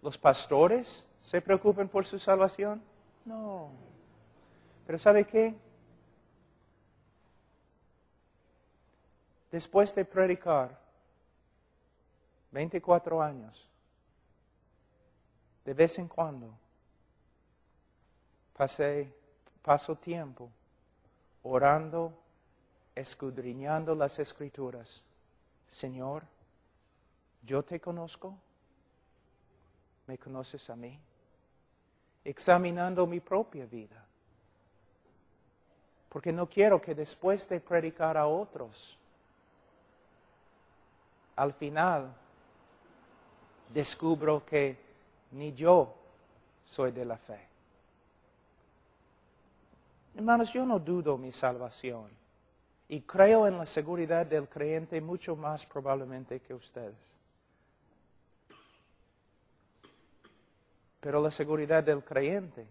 ¿Los pastores se preocupan por su salvación? No. Pero ¿sabe qué? Después de predicar 24 años, de vez en cuando, paso tiempo orando, escudriñando las Escrituras. Señor, yo te conozco. ¿Me conoces a mí? Examinando mi propia vida. Porque no quiero que después de predicar a otros, al final descubro que ni yo soy de la fe. Hermanos, yo no dudo mi salvación y creo en la seguridad del creyente mucho más probablemente que ustedes. Pero la seguridad del creyente.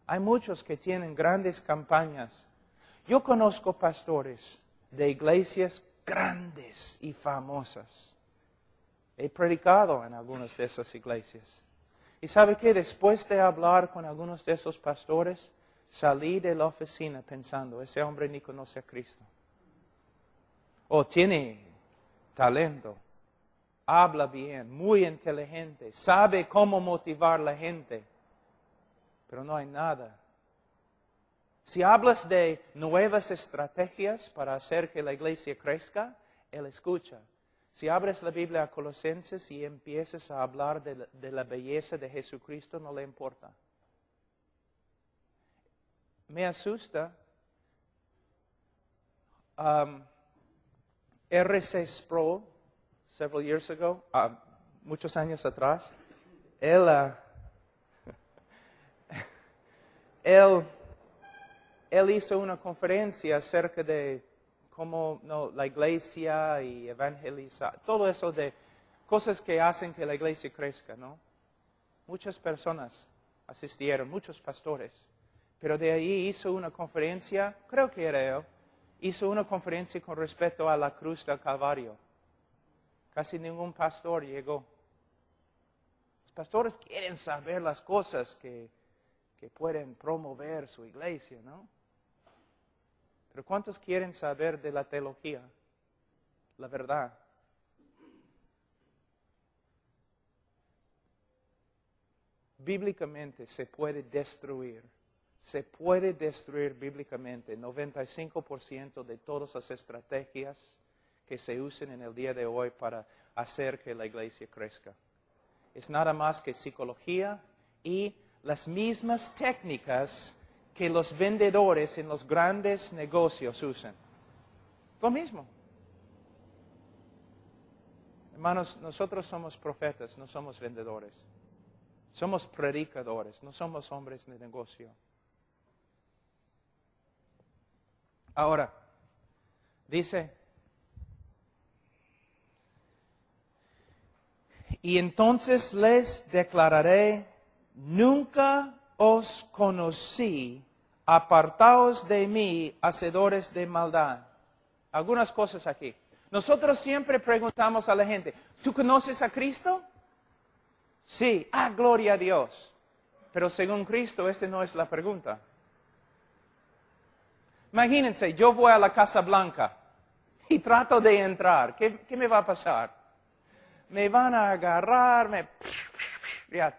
Hay muchos que tienen grandes campañas. Yo conozco pastores de iglesias grandes y famosas. He predicado en algunas de esas iglesias. Y ¿sabe qué? Después de hablar con algunos de esos pastores, salí de la oficina pensando, ese hombre ni conoce a Cristo. O tiene talento, habla bien, muy inteligente, sabe cómo motivar a la gente, pero no hay nada. Si hablas de nuevas estrategias para hacer que la iglesia crezca, Él escucha. Si abres la Biblia a Colosenses y empiezas a hablar de la belleza de Jesucristo, no le importa. Me asusta. R.C. Sproul, several years ago, muchos años atrás, él hizo una conferencia acerca de cómo la iglesia y evangelizar, todo eso de cosas que hacen que la iglesia crezca, ¿no? Muchas personas asistieron, muchos pastores, pero de ahí hizo una conferencia, creo que era él, hizo una conferencia con respecto a la cruz del Calvario. Casi ningún pastor llegó. Los pastores quieren saber las cosas que pueden promover su iglesia, ¿no? Pero ¿cuántos quieren saber de la teología? La verdad. Bíblicamente se puede destruir bíblicamente 95% de todas las estrategias que se usan en el día de hoy para hacer que la iglesia crezca. Es nada más que psicología y las mismas técnicas que los vendedores en los grandes negocios usan. Lo mismo. Hermanos, nosotros somos profetas, no somos vendedores. Somos predicadores, no somos hombres de negocio. Ahora, dice, y entonces les declararé, nunca os conocí, apartaos de mí, hacedores de maldad. Algunas cosas aquí. Nosotros siempre preguntamos a la gente, ¿tú conoces a Cristo? Sí, gloria a Dios. Pero según Cristo, esta no es la pregunta. Imagínense, yo voy a la Casa Blanca y trato de entrar. ¿Qué me va a pasar? Me van a agarrar, ya.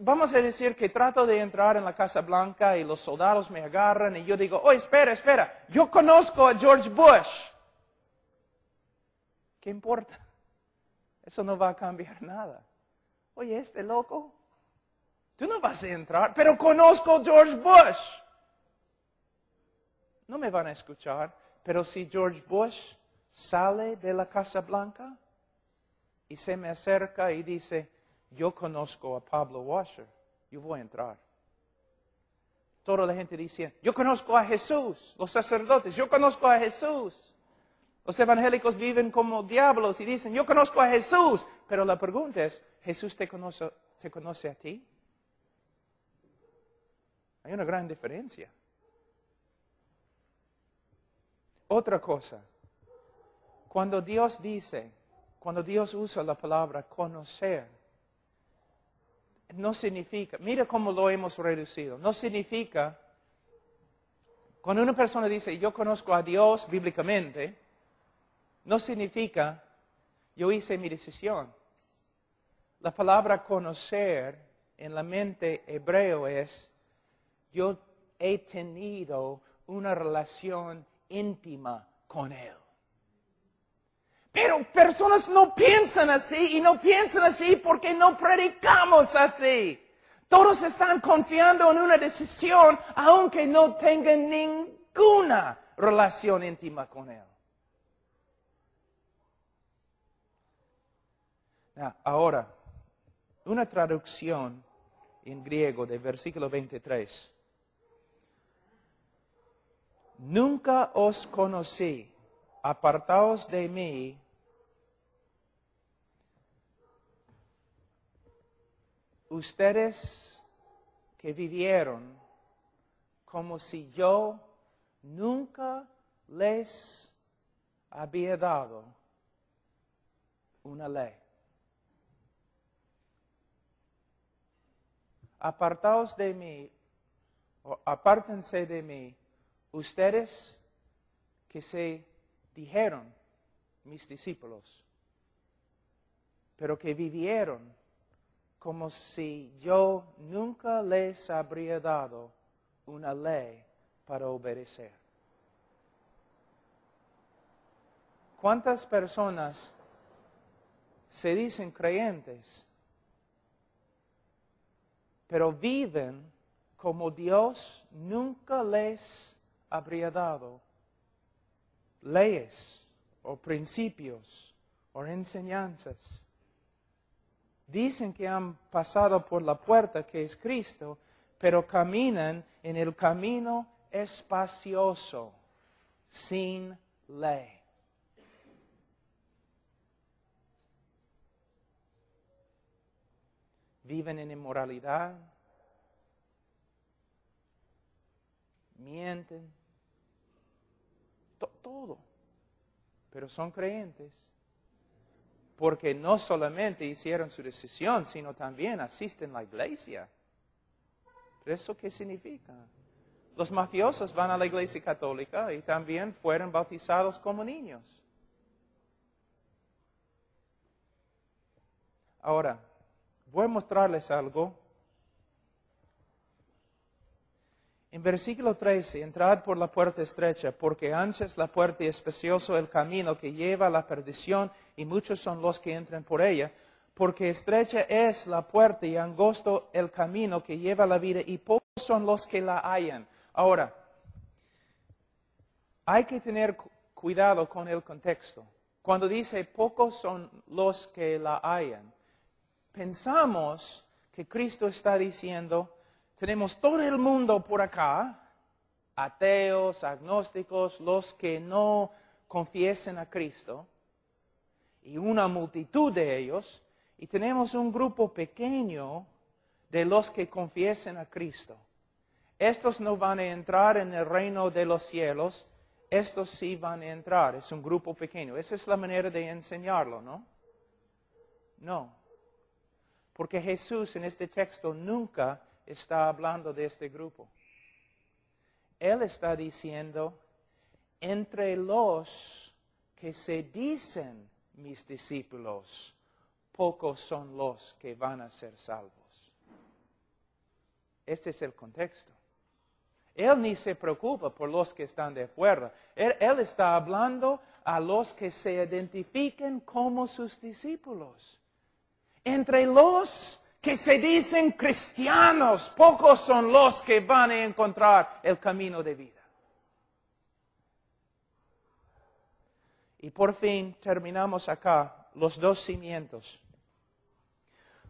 Vamos a decir que trato de entrar en la Casa Blanca y los soldados me agarran y yo digo, oh, espera, yo conozco a George Bush. ¿Qué importa? Eso no va a cambiar nada. Oye, este loco, tú no vas a entrar, pero conozco a George Bush. No me van a escuchar, pero si George Bush sale de la Casa Blanca y se me acerca y dice, yo conozco a Pablo Washer, yo voy a entrar. Toda la gente dice, yo conozco a Jesús, los sacerdotes, yo conozco a Jesús. Los evangélicos viven como diablos y dicen, yo conozco a Jesús. Pero la pregunta es, ¿Jesús te conoce a ti? Hay una gran diferencia. Otra cosa, cuando Dios usa la palabra conocer, no significa, mira cómo lo hemos reducido, no significa, cuando una persona dice, yo conozco a Dios bíblicamente, no significa, yo hice mi decisión. La palabra conocer en la mente hebreo es, yo he tenido una relación íntima con Él. Pero personas no piensan así y no piensan así porque no predicamos así. Todos están confiando en una decisión aunque no tengan ninguna relación íntima con Él. Ahora, una traducción en griego del versículo 23. Nunca os conocí, apartaos de mí, ustedes que vivieron como si yo nunca les había dado una ley. Apartaos de mí, o apártense de mí, ustedes que se dijeron mis discípulos, pero que vivieron como si yo nunca les habría dado una ley para obedecer. ¿Cuántas personas se dicen creyentes, pero viven como Dios nunca les habría dado leyes o principios o enseñanzas? Dicen que han pasado por la puerta que es Cristo, pero caminan en el camino espacioso, sin ley. Viven en inmoralidad, mienten, todo, pero son creyentes. Porque no solamente hicieron su decisión, sino también asisten a la iglesia. ¿Eso qué significa? Los mafiosos van a la iglesia católica y también fueron bautizados como niños. Ahora, voy a mostrarles algo. En versículo 13, entrad por la puerta estrecha, porque ancha es la puerta y espacioso el camino que lleva a la perdición, y muchos son los que entran por ella. Porque estrecha es la puerta y angosto el camino que lleva a la vida, y pocos son los que la hallan. Ahora, hay que tener cuidado con el contexto. Cuando dice pocos son los que la hallan, pensamos que Cristo está diciendo, tenemos todo el mundo por acá, ateos, agnósticos, los que no confiesen a Cristo, y una multitud de ellos, y tenemos un grupo pequeño de los que confiesen a Cristo. Estos no van a entrar en el reino de los cielos, estos sí van a entrar, es un grupo pequeño. Esa es la manera de enseñarlo, ¿no? No, porque Jesús en este texto nunca está hablando de este grupo. Él está diciendo, entre los que se dicen mis discípulos, pocos son los que van a ser salvos. Este es el contexto. Él ni se preocupa por los que están de afuera. Él está hablando a los que se identifiquen como sus discípulos. Entre los que se dicen cristianos, pocos son los que van a encontrar el camino de vida. Y por fin terminamos acá los dos cimientos.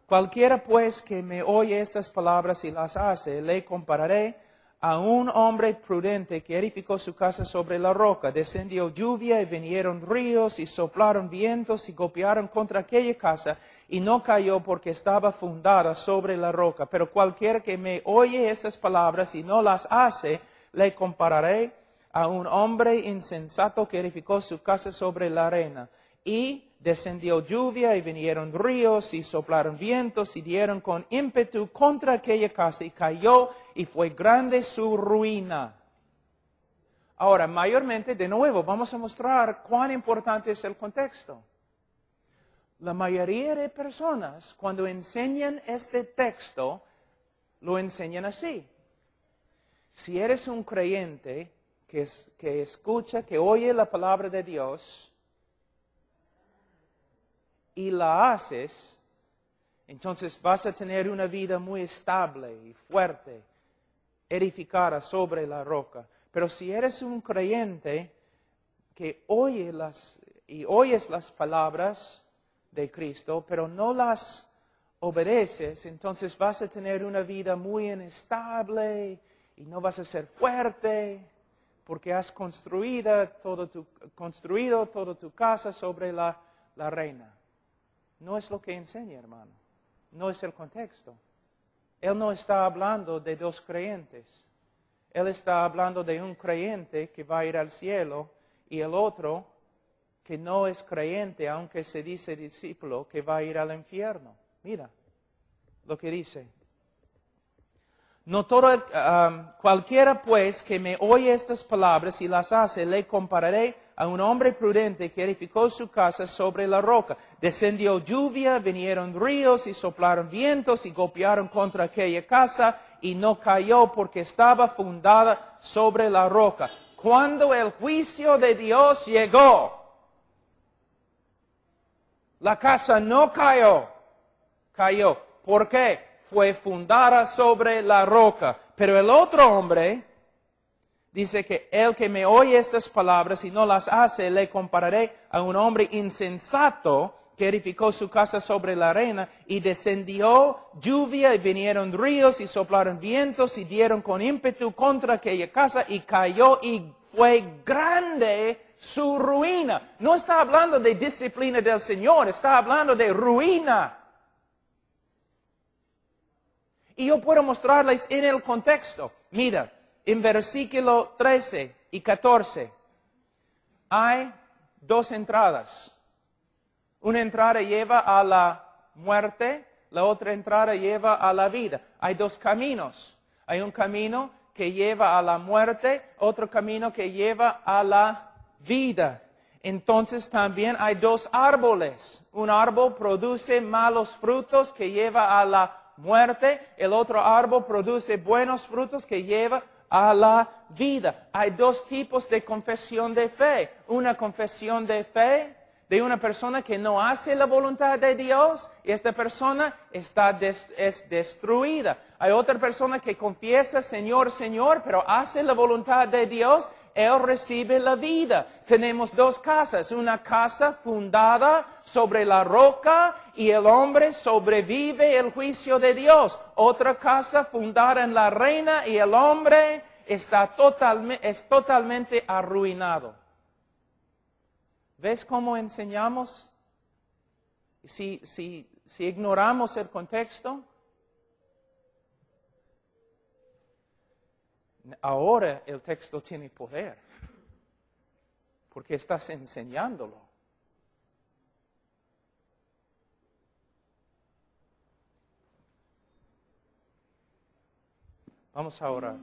Cualquiera pues que me oye estas palabras y las hace, le compararé a un hombre prudente que edificó su casa sobre la roca. Descendió lluvia y vinieron ríos y soplaron vientos y golpearon contra aquella casa y no cayó porque estaba fundada sobre la roca. Pero cualquiera que me oye estas palabras y no las hace, le compararé a un hombre insensato que edificó su casa sobre la arena. Y descendió lluvia y vinieron ríos y soplaron vientos y dieron con ímpetu contra aquella casa y cayó y fue grande su ruina. Ahora, mayormente, de nuevo, vamos a mostrar cuán importante es el contexto. La mayoría de personas, cuando enseñan este texto, lo enseñan así. Si eres un creyente que escucha, que oye la palabra de Dios, y la haces, entonces vas a tener una vida muy estable y fuerte, edificada sobre la roca. Pero si eres un creyente que oyes las palabras de Cristo, pero no las obedeces, entonces vas a tener una vida muy inestable y no vas a ser fuerte porque has construido toda tu casa sobre la reina. No es lo que enseña, hermano. No es el contexto. Él no está hablando de dos creyentes. Él está hablando de un creyente que va a ir al cielo y el otro que no es creyente, aunque se dice discípulo, que va a ir al infierno. Mira lo que dice. No todo, cualquiera pues que me oye estas palabras y las hace, le compararé a un hombre prudente que edificó su casa sobre la roca. Descendió lluvia, vinieron ríos y soplaron vientos y golpearon contra aquella casa y no cayó porque estaba fundada sobre la roca. Cuando el juicio de Dios llegó, la casa no cayó. ¿Por qué? Fue fundada sobre la roca. Pero el otro hombre dice que el que me oye estas palabras y no las hace, le compararé a un hombre insensato que edificó su casa sobre la arena y descendió lluvia y vinieron ríos y soplaron vientos y dieron con ímpetu contra aquella casa y cayó y fue grande su ruina. No está hablando de disciplina del Señor, está hablando de ruina. Y yo puedo mostrarles en el contexto. Mira, en versículo 13 y 14 hay dos entradas. Una entrada lleva a la muerte, la otra entrada lleva a la vida. Hay dos caminos. Hay un camino que lleva a la muerte, otro camino que lleva a la vida. Entonces también hay dos árboles. Un árbol produce malos frutos que lleva a la muerte, el otro árbol produce buenos frutos que lleva a la vida. Hay dos tipos de confesión de fe. Una confesión de fe de una persona que no hace la voluntad de Dios y esta persona es destruida. Hay otra persona que confiesa Señor, Señor, pero hace la voluntad de Dios. Él recibe la vida. Tenemos dos casas, una casa fundada sobre la roca y el hombre sobrevive el juicio de Dios. Otra casa fundada en la reina y el hombre es totalmente arruinado. ¿Ves cómo enseñamos? Si ignoramos el contexto, ahora el texto tiene poder, porque estás enseñándolo. Vamos a orar.